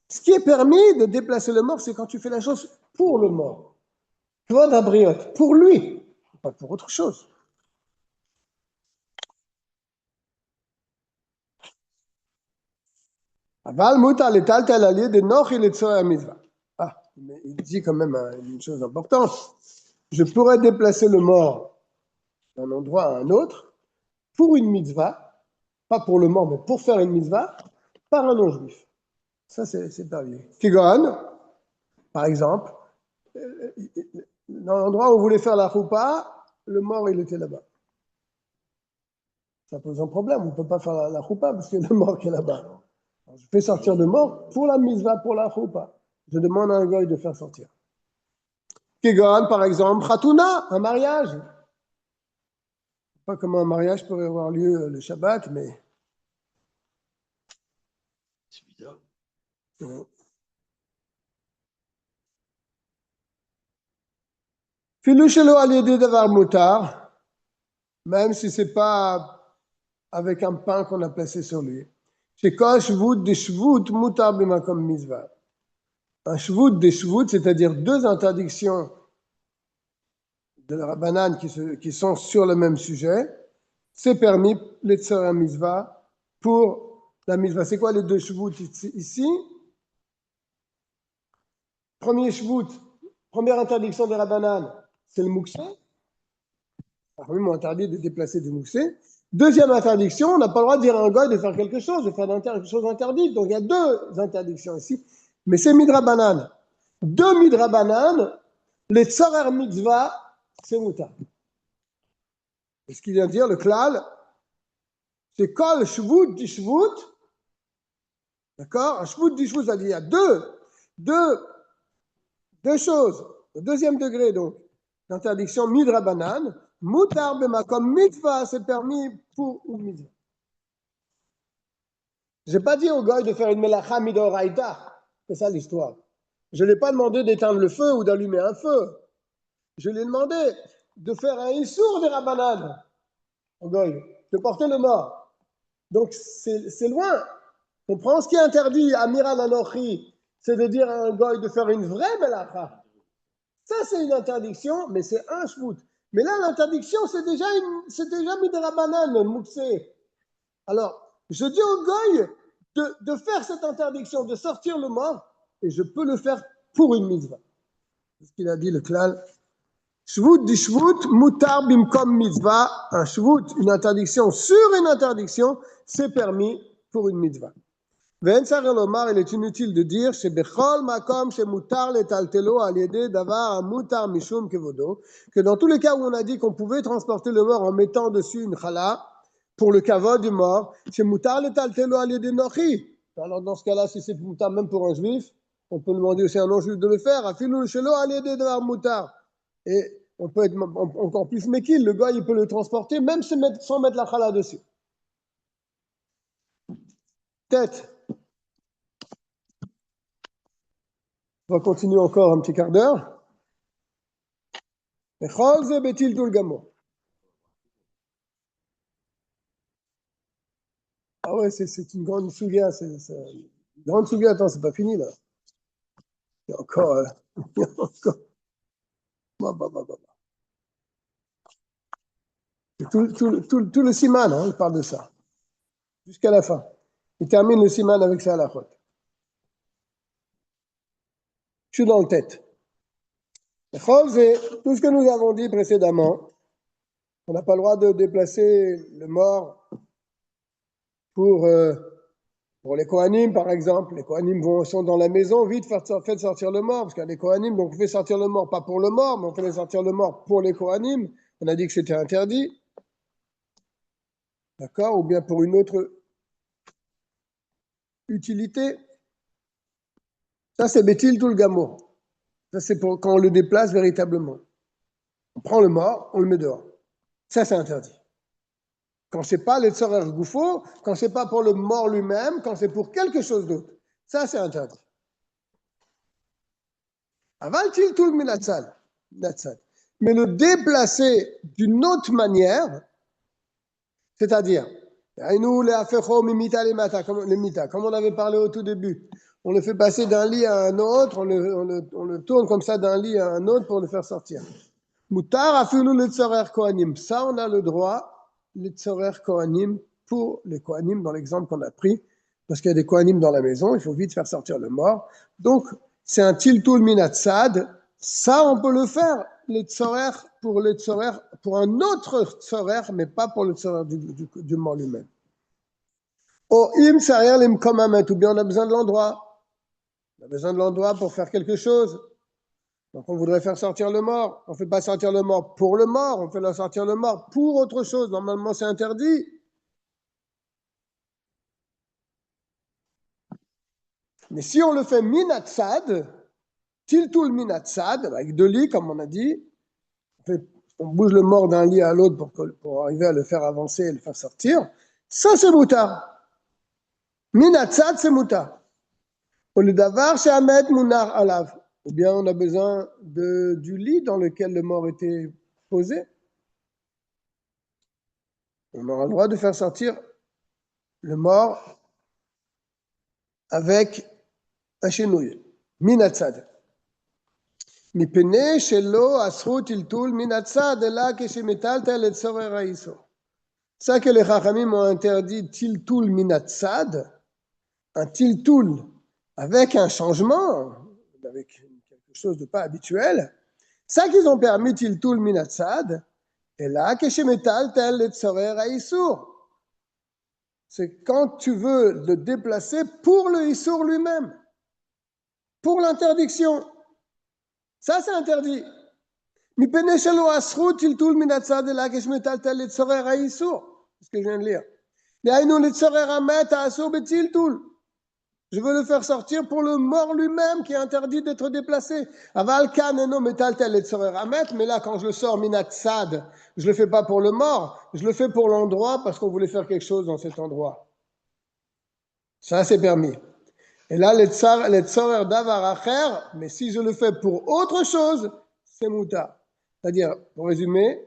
Ce qui est permis de déplacer le mort, c'est quand tu fais la chose pour le mort. Tu vois, d'abriote, pour lui, pas pour autre chose. Aval mutar letal talalier de noch il est mitzvah. Ah, mais il dit quand même une chose importante. Je pourrais déplacer le mort d'un endroit à un autre pour une mitzvah, pas pour le mort, mais pour faire une mitzvah, par un non-juif. Ça, c'est permis. Kigohan, par exemple, dans l'endroit où on voulait faire la choupa, le mort, il était là-bas. Ça pose un problème, on ne peut pas faire la choupa parce que le mort qui est là-bas. Alors, je fais sortir le mort pour la mitzvah, pour la choupa. Je demande à un goy de faire sortir. Kigohan, par exemple, Khatouna, un mariage. Je ne sais pas comment un mariage pourrait avoir lieu le Shabbat, mais... C'est bizarre. Filouchelo aliédé d'avar moutar, même si ce n'est pas avec un pain qu'on a placé sur lui. C'est quoi shvut de shvut moutar b'makom mitzvah. Un shvut de shvut, c'est-à-dire deux interdictions de la Rabbanan qui sont sur le même sujet, c'est permis les tzara mitzvah pour la mitzvah. C'est quoi les deux shvut ici? Premier shvut, première interdiction de Rabbanan, c'est le mouksé. Parmi m'ont interdit de déplacer du moussé. Deuxième interdiction, on n'a pas le droit de dire à un goy de faire quelque chose, de faire quelque chose interdite. Donc il y a deux interdictions ici. Mais c'est midrabanan. Deux midrabanan, les tzorer mitzvah, c'est mouta. Et ce qu'il vient de dire, le klal, c'est kol shvut di shvut. D'accord? Un shvut di shvut, c'est-à-dire il y a deux choses. Au deuxième degré, donc, l'interdiction midrabanan. Moutar b'makom mitzvah, c'est permis pour une mitzvah. Je n'ai pas dit au goy de faire une melacha midoraïta. C'est ça l'histoire. Je ne l'ai pas demandé d'éteindre le feu ou d'allumer un feu. Je lui ai demandé de faire un issour des rabbanan au goy, de porter le mort. Donc c'est loin. On prend ce qui est interdit à Miran Anochi, c'est de dire à un goy de faire une vraie melacha. Ça, c'est une interdiction, mais c'est un shvout. Mais là, l'interdiction, c'est déjà mis de rabbanan, mouksé. Alors, je dis au goy de faire cette interdiction, de sortir le mort, et je peux le faire pour une mitzvah. C'est ce qu'il a dit, le klal. Shvut di shvut, mutar bimkom mitzvah. Un shvut, une interdiction sur une interdiction, c'est permis pour une mitzvah. Ve'en tzareh lomar, il est inutile de dire, shebechol makom shemutar letaltelo al yedei davar mutar mishum kevodo, que dans tous les cas où on a dit qu'on pouvait transporter le mort en mettant dessus une chala, pour le kavod du mort, c'est mutar letaltelo al yedei nochi. Alors dans ce cas-là, si c'est mutar même pour un juif, on peut demander aussi à un non-juif de le faire. Afilu shelo al yedei davar mutar. Et on peut être encore plus mekil, le gars il peut le transporter même sans mettre la chala dessus. Tête. On va continuer encore un petit quart d'heure. Bechol ze betil tul gamo. Ah ouais, c'est une grande souga, une grande souga. Attends, c'est pas fini là. Il y a encore. Il y a encore. Tout le siman, hein, il parle de ça. Jusqu'à la fin. Il termine le siman avec ça à la faute. Je suis dans le tête. Tout ce que nous avons dit précédemment, on n'a pas le droit de déplacer le mort pour les Kohanim, par exemple. Les Kohanim sont dans la maison, vite faites sortir le mort, parce qu'il y a des Kohanim, donc on fait sortir le mort, pas pour le mort, mais on fait sortir le mort pour les Kohanim. On a dit que c'était interdit. D'accord? Ou bien pour une autre utilité. Ça, c'est Betil tout le Gamo. Ça, c'est pour quand on le déplace véritablement. On prend le mort, on le met dehors. Ça, c'est interdit. Quand c'est pas le tzorer goufo, quand c'est pas pour le mort lui-même, quand c'est pour quelque chose d'autre. Ça, c'est interdit. Aval tiltul minatzad. Mais le déplacer d'une autre manière, c'est-à-dire, comme on avait parlé au tout début, on le fait passer d'un lit à un autre, on le tourne comme ça d'un lit à un autre pour le faire sortir. Mutar afilu le tzorer kohanim. Ça, on a le droit, le tzorer kohanim, pour les kohanim, dans l'exemple qu'on a pris, parce qu'il y a des kohanim dans la maison, il faut vite faire sortir le mort. Donc, c'est un tiltul minatzad. Ça, on peut le faire, les tzorer, pour un autre tzorer, mais pas pour le tzorer du mort lui-même. Ou im sarir lim komamet, ou bien on a besoin de l'endroit. On a besoin de l'endroit pour faire quelque chose. Donc on voudrait faire sortir le mort. On ne fait pas sortir le mort pour le mort, on fait sortir le mort pour autre chose. Normalement, c'est interdit. Mais si on le fait minatzad, tiltul minatzad, avec deux lits, comme on a dit, on bouge le mort d'un lit à l'autre pour arriver à le faire avancer et le faire sortir, ça c'est mutar. Minatzad, c'est mutar. Au lieu d'avoir, c'est Ahmed Munar Alav. Ou bien on a besoin du lit dans lequel le mort était posé. On aura le droit de faire sortir le mort avec un chenouille. Minatzad. מפני שלא אסרו טלטול מן הצד, אלא כשמטלטל לצורך האיסור. Ça que les Chachamim ont interdit tiltul minatzad, un tiltul avec un changement, avec quelque chose de pas habituel, ça qu'ils ont permis tiltul minatzad, et là כשמטלטל לצורך האיסור. C'est quand tu veux le déplacer pour le issour lui-même, pour l'interdiction. Ça, c'est interdit. מפני שלא אסרו טלטול מן הצד אלא כשמטלטל לצורר האיסור. C'est ce que je viens de lire. דהיינו לצורר המת האסור בטלטול. Je veux le faire sortir pour le mort lui-même qui est interdit d'être déplacé. אבל כאן אינו מטלטל לצורר המת, mais là quand je le sors מן הצד, je le fais pas pour le mort, je le fais pour l'endroit parce qu'on voulait faire quelque chose dans cet endroit. Ça, c'est permis. Et là, les tzorer davar acher, mais si je le fais pour autre chose, c'est mutar. C'est-à-dire, pour résumer,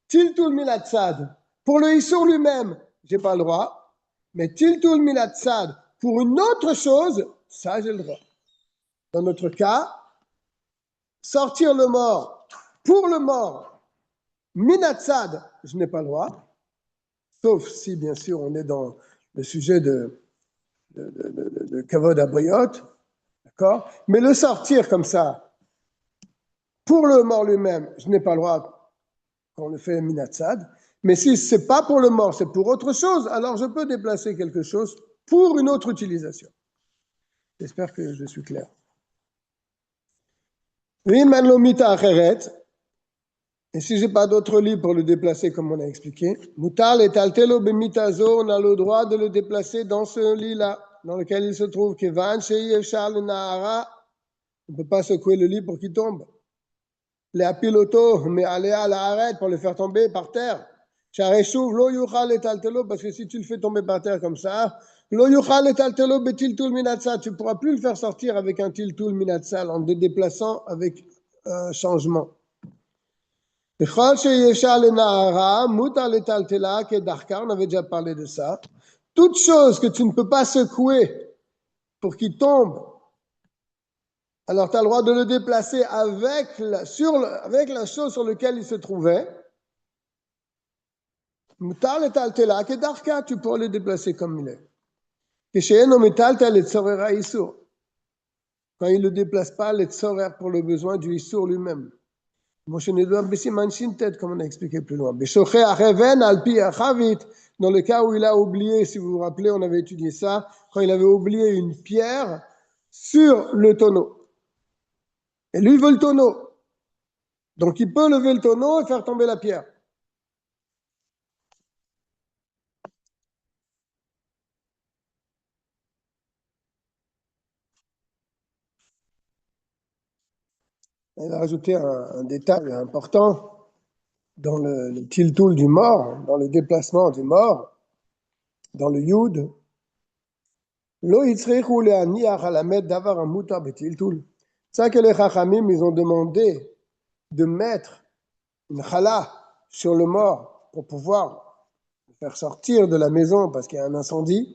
tiltul milatzad, pour le issour lui-même, j'ai pas le droit, mais tiltul milatzad, pour une autre chose, ça j'ai le droit. Dans notre cas, sortir le mort pour le mort, minatzad, je n'ai pas le droit, sauf si, bien sûr, on est dans le sujet de kavod abriot, d'accord? Mais le sortir comme ça, pour le mort lui-même, je n'ai pas le droit quand on le fait minatzad. Mais si ce n'est pas pour le mort, c'est pour autre chose, alors je peux déplacer quelque chose pour une autre utilisation. J'espère que je suis clair. Et si je n'ai pas d'autre lit pour le déplacer comme on a expliqué, mutal et taltelo bemitazo, on a le droit de le déplacer dans ce lit-là, dans lequel il se trouve. Kevan shei efshar le nahara, on ne peut pas secouer le lit pour qu'il tombe. Les piloto, mais aller à l'arrêt pour le faire tomber par terre. Chareshuv lo yuchal et taltelo, parce que si tu le fais tomber par terre comme ça, lo yuchal et taltelo betiltul minatzal, tu ne pourras plus le faire sortir avec un tiltul minatzal en le déplaçant avec un changement. Bechol sheyefshar le nahara, mutar le taltela, kedarka, on avait déjà parlé de ça. Toute chose que tu ne peux pas secouer pour qu'il tombe, alors tu as le droit de le déplacer avec la chose sur laquelle il se trouvait. Mutar le taltela, kedarka, tu pourras le déplacer comme il est. Kesheeno metaltel le tzorer haïsour. Quand il ne le déplace pas, le tzorer pour le besoin du issour lui-même. Comme on a expliqué plus loin. Dans le cas où il a oublié, si vous vous rappelez, on avait étudié ça, quand il avait oublié une pierre sur le tonneau. Et lui veut le tonneau. Donc il peut lever le tonneau et faire tomber la pierre. Il va rajouter un détail important. dans le tiltoul du mort, dans le déplacement du mort, dans le yud, lo yitzrechu le'aniach halamed davar hamutar betiltul. C'est ça que les chachamim, ils ont demandé de mettre une chala sur le mort pour pouvoir le faire sortir de la maison parce qu'il y a un incendie.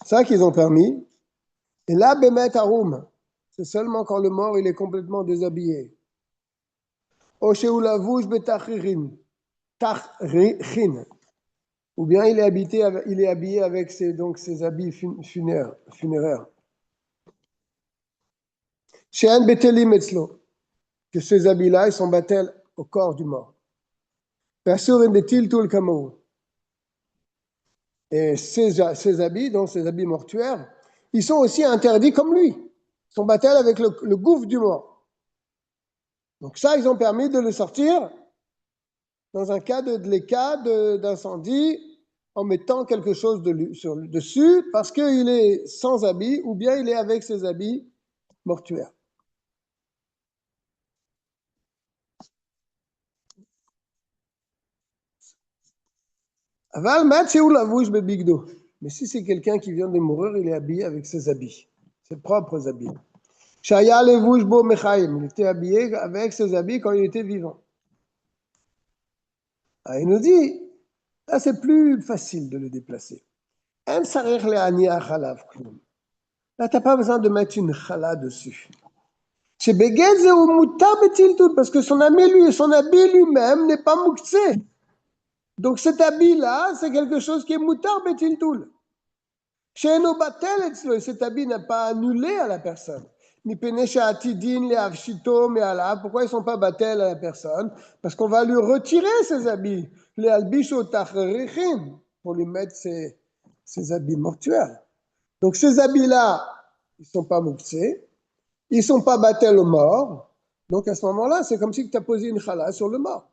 C'est ça qu'ils ont permis. Et là, bemet harum, c'est seulement quand le mort il est complètement déshabillé. Ou bien il est habillé avec ses habits funéraires. She'en betelim etzlo, que ces habits-là, ils sont battels au corps du mort. Ve'asurim betiltul kamou. Et ces habits, donc ces habits mortuaires, ils sont aussi interdits comme lui. Ils sont battels avec le gouffre du mort. Donc ça, ils ont permis de le sortir dans un cas d'incendie en mettant quelque chose dessus parce qu'il est sans habit ou bien il est avec ses habits mortuaires. Aval matcheu lavouche bebigdo. Mais si c'est quelqu'un qui vient de mourir, il est habillé avec ses habits, ses propres habits. Shaya levouche bo mechaim. Il était habillé avec ses habits quand il était vivant. Ah, il nous dit, là c'est plus facile de le déplacer. Là, tu n'as pas besoin de mettre une chala dessus. Parce que son habit lui-même n'est pas mouktsé. Donc cet habit-là, c'est quelque chose qui est moutar betiltul. Cet habit n'a pas annulé à la personne. Pourquoi ils ne sont pas battels à la personne? Parce qu'on va lui retirer ses habits. Pour lui mettre ses habits mortuaires. Donc ces habits-là, ils ne sont pas mouksés, ils ne sont pas battels au mort. Donc à ce moment-là, c'est comme si tu as posé une chala sur le mort.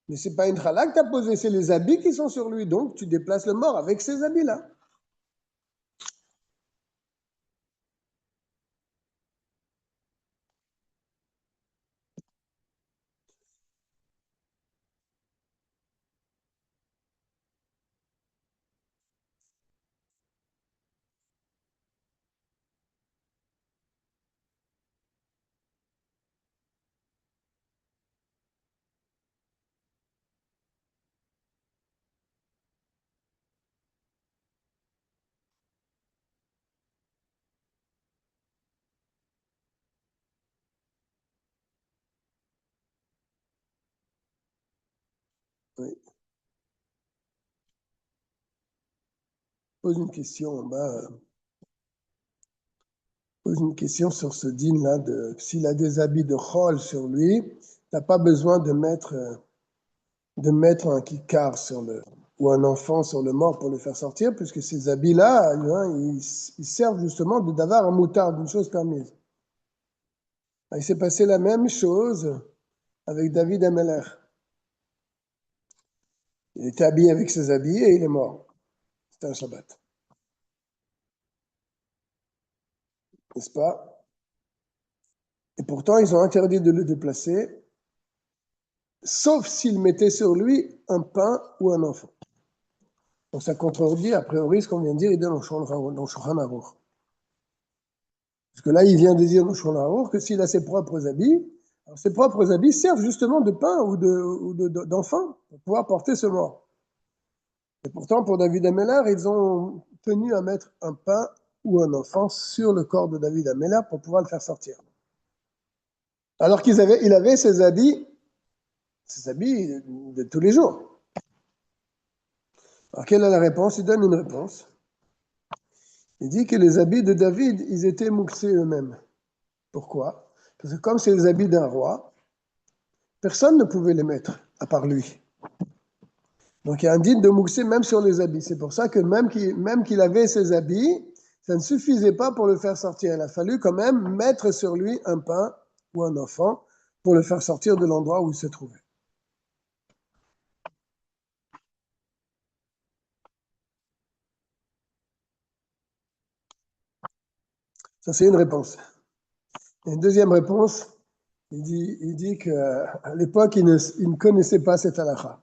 Mais ce n'est pas une chala que tu as posée, c'est les habits qui sont sur lui. Donc tu déplaces le mort avec ces habits-là. Oui. Pose une question en bas. Pose une question sur ce dîne-là. S'il a des habits de chol sur lui, tu n'as pas besoin de mettre un kikar ou un enfant sur le mort pour le faire sortir, puisque ces habits-là, ils servent justement d'avoir un moutard, d'une chose permise. Il s'est passé la même chose avec David Ameler. Il était habillé avec ses habits et il est mort. C'était un Shabbat. N'est-ce pas? Et pourtant, ils ont interdit de le déplacer, sauf s'il mettait sur lui un pain ou un enfant. Donc ça contredit, a priori, ce qu'on vient de dire, il est dans Shulchan Aruch. Parce que là, il vient de dire dans Shulchan Aruch que s'il a ses propres habits, alors ses propres habits servent justement de pain ou d'enfant pour pouvoir porter ce mort. Et pourtant, pour David Ameller, ils ont tenu à mettre un pain ou un enfant sur le corps de David Ameller pour pouvoir le faire sortir. Alors il avait ses habits de tous les jours. Alors quelle est la réponse? Il donne une réponse. Il dit que les habits de David, ils étaient mouxés eux-mêmes. Pourquoi? Parce que comme c'est les habits d'un roi, personne ne pouvait les mettre, à part lui. Donc il y a un dîne de mouxé même sur les habits. C'est pour ça que même qu'il avait ses habits, ça ne suffisait pas pour le faire sortir. Il a fallu quand même mettre sur lui un pain ou un enfant pour le faire sortir de l'endroit où il se trouvait. Ça, c'est une réponse. Et une deuxième réponse, Il dit qu'à l'époque, il ne connaissait pas cette halakha.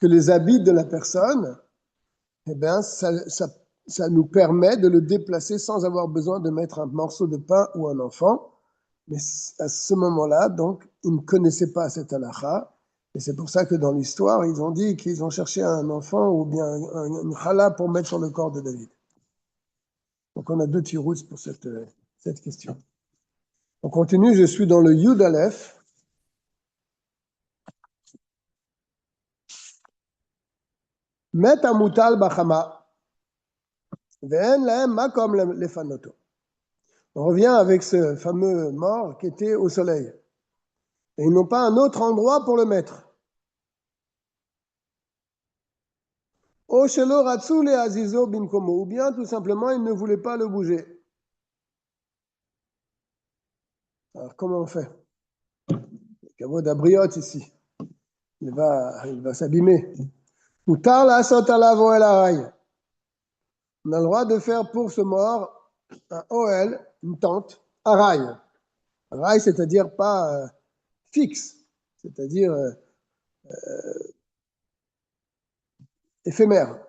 Que les habits de la personne, eh bien, ça nous permet de le déplacer sans avoir besoin de mettre un morceau de pain ou un enfant. Mais à ce moment-là, donc, ils ne connaissaient pas cette halakha. Et c'est pour ça que dans l'histoire, ils ont dit qu'ils ont cherché un enfant ou bien une chala pour mettre sur le corps de David. Donc on a deux tirouts pour cette question. On continue, je suis dans le Yud Aleph. Met amutal bachama. Ve'en lahem makom lefanoto. On revient avec ce fameux mort qui était au soleil. Et ils n'ont pas un autre endroit pour le mettre. Ou bien tout simplement ils ne voulaient pas le bouger. Alors comment on fait? Kavod abriot ici. Il va s'abîmer. Utar la sotala el haray. On a le droit de faire pour ce mort un OL, une tente, haray. Haray, c'est-à-dire pas fixe, c'est-à-dire éphémère.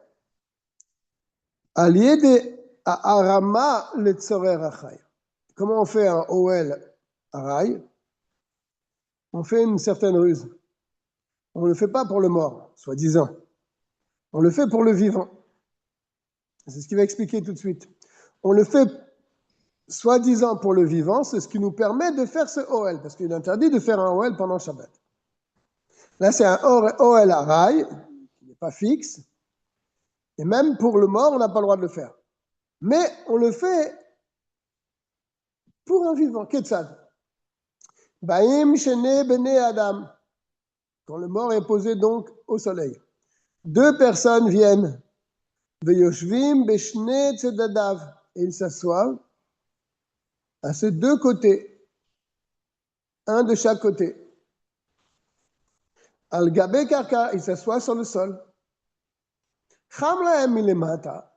Allié de arama le tzorer achay. Comment on fait un OL haray? On fait une certaine ruse. On ne le fait pas pour le mort, soi-disant. On le fait pour le vivant. C'est ce qu'il va expliquer tout de suite. On le fait soi-disant pour le vivant, c'est ce qui nous permet de faire ce OL, parce qu'il est interdit de faire un OL pendant Shabbat. Là, c'est un OL haray, qui n'est pas fixe, et même pour le mort, on n'a pas le droit de le faire. Mais on le fait pour un vivant. Ketzad. Baim shene bene adam. Quand le mort est posé donc au soleil. Deux personnes viennent. Veyoshvim beshne tzedadav. Et ils s'assoient à ces deux côtés. Un de chaque côté. Al gabe karka, ils s'assoient sur le sol. Cham lahem milemata.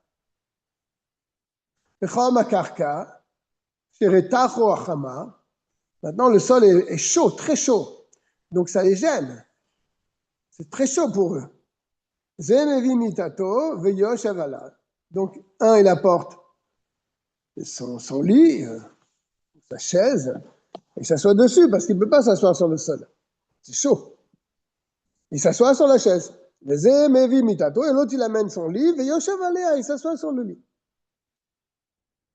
Bechom karka. Sheretacho achama. Maintenant, le sol est chaud, très chaud. Donc, ça les gêne. C'est très chaud pour eux. Zemevi mitato veyosh avala. Donc, un, il apporte son lit, sa chaise, et il s'assoit dessus parce qu'il ne peut pas s'asseoir sur le sol. C'est chaud. Il s'assoit sur la chaise. Zemevi mitato, et l'autre, il amène son lit, veyosh avala, il s'assoit sur le lit.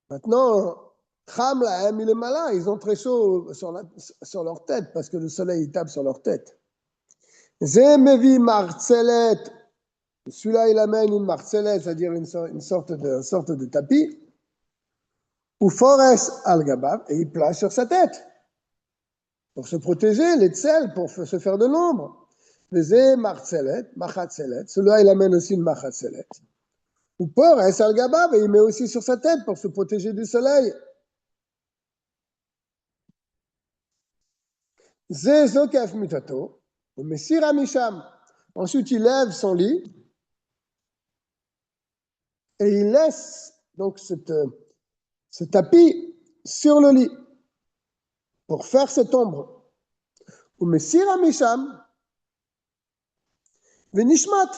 Maintenant, Cham lahem milemala, ils ont très chaud sur leur tête parce que le soleil il tape sur leur tête. Zemevi marcelet, celui-là il amène une marcelet, c'est-à-dire une sorte de tapis, ou forest al gabav, et il place sur sa tête pour se protéger, les tsel, pour se faire de l'ombre. Zé marcelet, machatzelet, celui-là il amène aussi une machatzelet. Ou forest al gabav, et il met aussi sur sa tête pour se protéger du soleil. Zezokef mitato, Messir Amisham. Ensuite, il lève son lit et il laisse donc ce tapis sur le lit pour faire cette ombre. Ou Messir Amisham, Venishmat.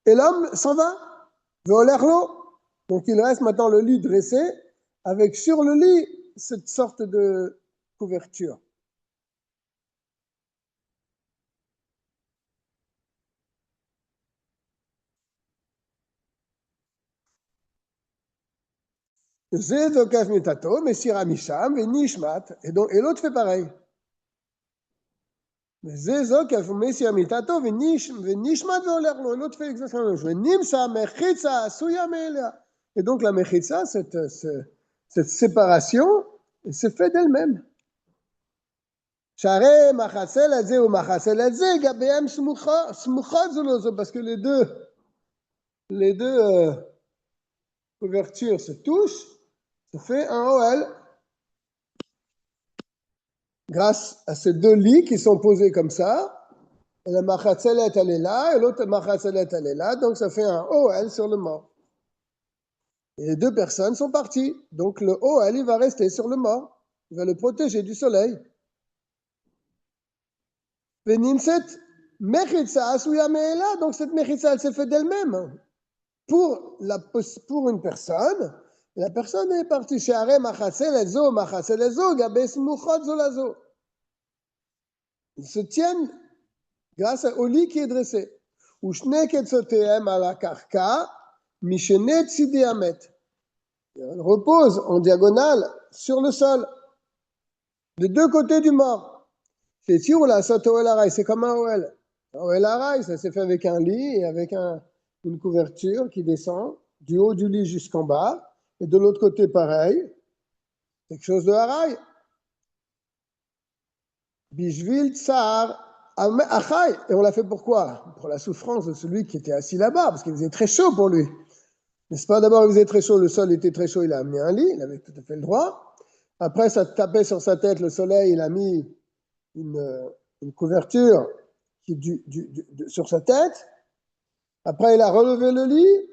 Et l'homme s'en va, Veolerlo. Donc il reste maintenant le lit dressé avec sur le lit cette sorte de couverture. Zedokaf mitato, Messir Amisham, Venishmat. Et l'autre fait pareil. Zedokaf Messir mitato, Venishmat, Veolerlo. Et l'autre fait exactement la même chose. Venimsa, Mechitsa, Suya Melia. Et donc la Mechitsa, cette séparation, elle se fait d'elle-même. Share Machasel Adze ou Machasel Adze, Gabeam Smuchot Zulozo. Parce que les deux couvertures se touchent. Ça fait un OL grâce à ces deux lits qui sont posés comme ça. Et la machatzelet, elle est là, et l'autre machatzelet, elle est là. Donc ça fait un OL sur le mort. Et les deux personnes sont parties. Donc le OL, il va rester sur le mort. Il va le protéger du soleil. Venimset mechitza asuya me'ela, donc cette mechitza, elle s'est faite d'elle-même pour une personne. La personne est partie chez Arem Machase Gabes Muchot Zolazo. Ils se tiennent grâce au lit qui est dressé. Ushne ketzotehem ala karka, mishene tzidi amet. Elle repose en diagonale sur le sol, de deux côtés du mort. C'est tirou la sote oel aray, c'est comme un oel. Un oel aray, ça s'est fait avec un lit et avec une couverture qui descend du haut du lit jusqu'en bas. Et de l'autre côté, pareil, quelque chose de aray. Bishvil tsar achai. Et on l'a fait pourquoi? Pour la souffrance de celui qui était assis là-bas, parce qu'il faisait très chaud pour lui. N'est-ce pas? D'abord, il faisait très chaud, le sol était très chaud, il a amené un lit, il avait tout à fait le droit. Après, ça tapait sur sa tête, le soleil, il a mis une couverture sur sa tête. Après, il a relevé le lit.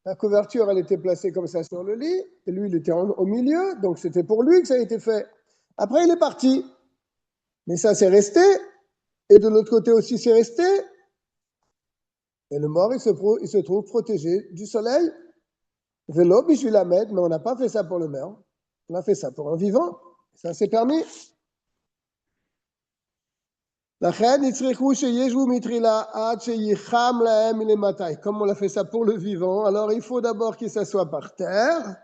La couverture, elle était placée comme ça sur le lit. Et lui, il était au milieu. Donc, c'était pour lui que ça a été fait. Après, il est parti. Mais ça, c'est resté. Et de l'autre côté aussi, c'est resté. Et le mort, il se trouve protégé du soleil. Vélo, puis je suis la mettre, mais on n'a pas fait ça pour le mort. On a fait ça pour un vivant. Ça, c'est permis. Comme on a fait ça pour le vivant, alors il faut d'abord qu'il s'assoie par terre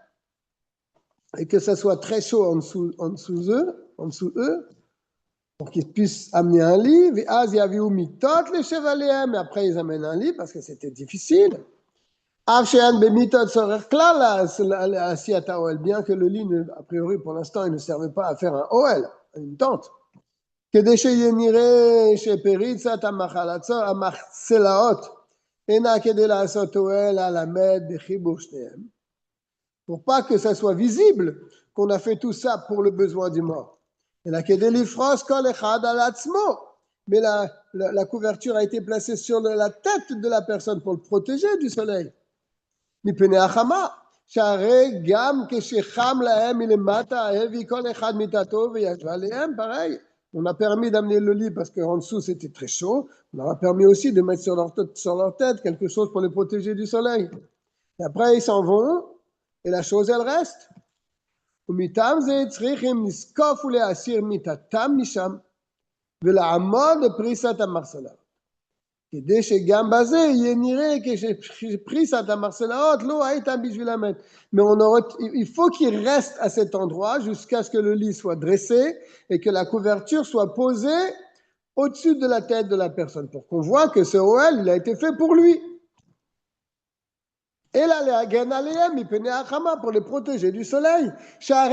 et que ça soit très chaud en dessous eux, pour qu'ils puissent amener un lit. Mais après ils amènent un lit parce que c'était difficile. Bien que le lit, a priori pour l'instant, il ne servait pas à faire un OL, une tente. כדי שנראה שפריצת המחצלאות אינה כדי לעשות אוהל הלמד בחיבור שניהם. Pour pas que ça soit visible qu'on a fait tout ça pour le besoin du mort. אלא כדי לפרוס כל אחד על עצמו. Mais la couverture a été placée sur la tête de la personne pour le protéger du soleil. מפני החמה. שהרי גם כשחם להם מלמטה הביא כל אחד מיטתו וישבה עליהם, pareil. On a permis d'amener le lit parce qu'en dessous c'était très chaud. On leur a permis aussi de mettre sur leur tête quelque chose pour les protéger du soleil. Et après ils s'en vont et la chose elle reste. ומטעם זה צריכים לזקוף ולהסיר מיטתם משם ולעמוד בפריסת המחצלאות. כדי שגם בזה יהיה נראה כשפריסת המחצלאות לא הייתה בשביל המת. Mais il faut qu'il reste à cet endroit jusqu'à ce que le lit soit dressé et que la couverture soit posée au-dessus de la tête de la personne pour qu'on voit que ce OL, il a été fait pour lui. Et là, pour les protéger du soleil. Car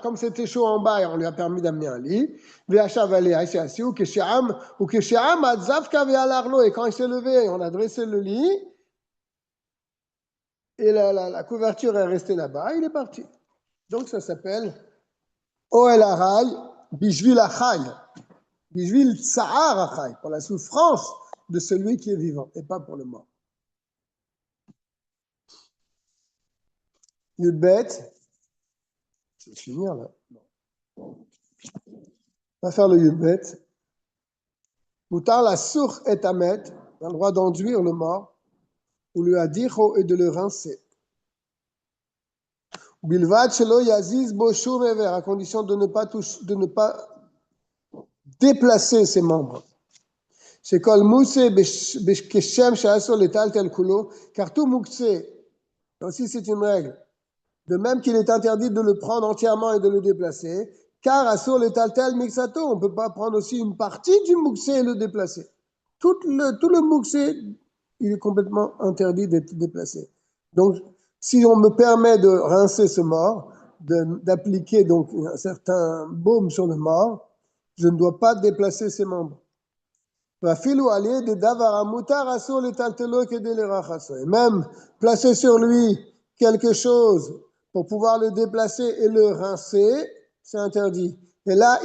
comme c'était chaud en bas, on lui a permis d'amener un lit. Et quand il s'est levé, on a dressé le lit. Et la couverture est restée là-bas, il est parti. Donc ça s'appelle Oel Aray, Bishvil Achai, Bishvil Tsa'ar Achai, pour la souffrance de celui qui est vivant, et pas pour le mort. Yudbet, je vais finir là. On va faire le Yudbet. Moutar la sourd et amet, on a le droit d'enduire le mort, ou lui a dit et de le rincer. Bilvad shelo yaziz bo shum ever, à condition de ne pas déplacer ses membres. C'est kol mukse b'keshem she'asor letal tel kulo, car tout mukse, aussi c'est une règle, de même qu'il est interdit de le prendre entièrement et de le déplacer, car asor letal tel mixato, on ne peut pas prendre aussi une partie du mukse et le déplacer. Tout le mukse, il est complètement interdit d'être déplacé. Donc, si on me permet de rincer ce mort, d'appliquer donc un certain baume sur le mort, je ne dois pas déplacer ses membres. Et même placer sur lui quelque chose pour pouvoir le déplacer et le rincer, c'est interdit. Et là,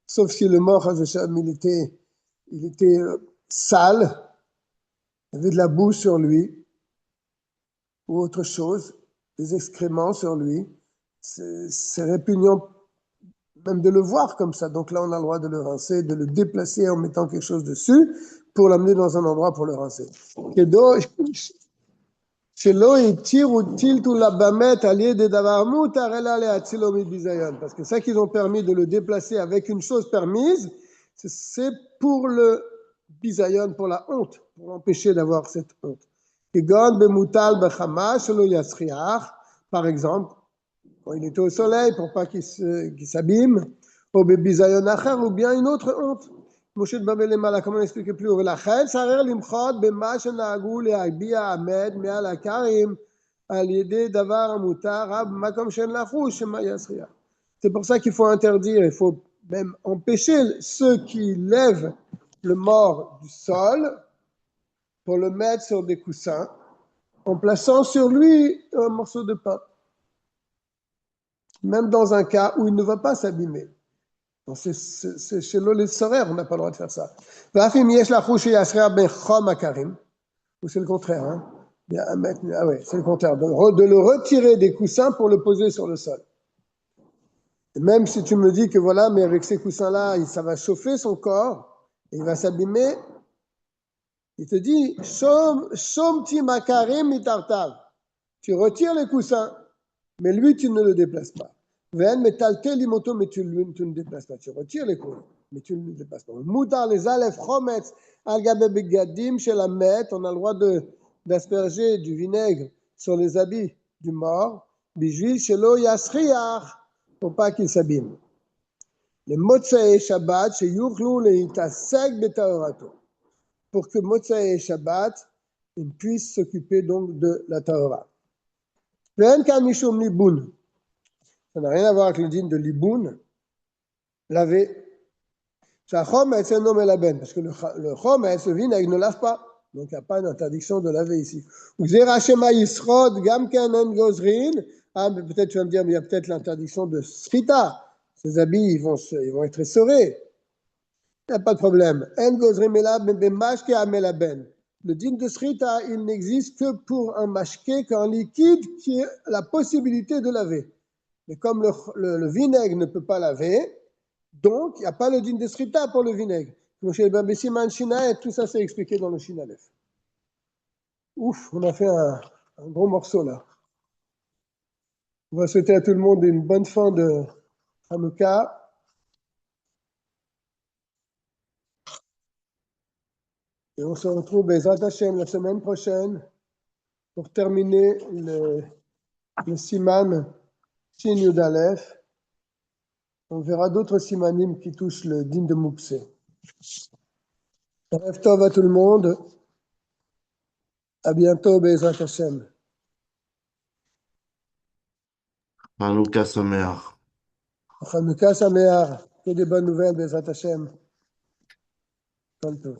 sauf si le mort, il était sale, il y avait de la boue sur lui, ou autre chose, des excréments sur lui. C'est répugnant même de le voir comme ça. Donc là, on a le droit de le rincer, de le déplacer en mettant quelque chose dessus pour l'amener dans un endroit pour le rincer. Parce que ça qu'ils ont permis de le déplacer avec une chose permise, c'est pour le bisayon, pour la honte, pour l'empêcher d'avoir cette honte. Par exemple, quand il était au soleil pour pas qu'il s'abîme, ou bien une autre honte. Moshe de Babel Mala, comment on explique plus haut? לכן צריך למחות במה שנהגו להביע עמד מעל הכרים על ידי דבר המותר רק במקום שאין לחוש שמא יסריח. C'est pour ça qu'il faut interdire, il faut même empêcher ceux qui lèvent le mort du sol pour le mettre sur des coussins en plaçant sur lui un morceau de pain. Même dans un cas où il ne va pas s'abîmer. C'est chez l'eau les sorères, on n'a pas le droit de faire ça. Ou c'est le contraire, hein? Ah ouais, c'est le contraire. De le retirer des coussins pour le poser sur le sol. Et même si tu me dis que voilà, mais avec ces coussins-là, ça va chauffer son corps, et il va s'abîmer, il te dit, Shomti makarim mitartav. Tu retires les coussins, mais lui, tu ne le déplaces pas. Mais tu ne déplaces pas. Tu retires les coussins, mais tu ne le déplaces pas. Moutar les alef chometz al gabe begadim shelamet. On a le droit d'asperger du vinaigre sur les habits du mort. Bijvil shelo yasriach, pour pas qu'il s'abîme. Les motzei Shabbat sheyuchlu leitasek betaorato. Pour que motzei Shabbat il puisse s'occuper donc de la Torah. Ve'en kan mishum libun. Ça n'a rien à voir avec le din de liboun, laver. Parce que le chometz, le vinaigre, ne lave pas. Donc il n'y a pas d'interdiction de laver ici. Peut-être tu vas me dire, mais il y a peut-être l'interdiction de srita. Ces habits, ils vont être essorés. Il n'y a pas de problème. Le din de srita, il n'existe que pour un mashké, qu'un liquide qui a la possibilité de laver. Mais comme le vinaigre ne peut pas laver, donc il n'y a pas le din de srita pour le vinaigre. Tout ça c'est expliqué dans le Shinalef. Ouf, on a fait un gros morceau là. On va souhaiter à tout le monde une bonne fin de Hanouka. Et on se retrouve Bezrat Hashem la semaine prochaine pour terminer le siman Shin Yud Aleph. On verra d'autres simanim qui touchent le din de Mouksé. Rêve tov à tout le monde. À bientôt, Bezrat Hashem. Hanouka Sameach. Hanouka Sameach. Que des bonnes nouvelles, Bezrat Hashem. Kol tov.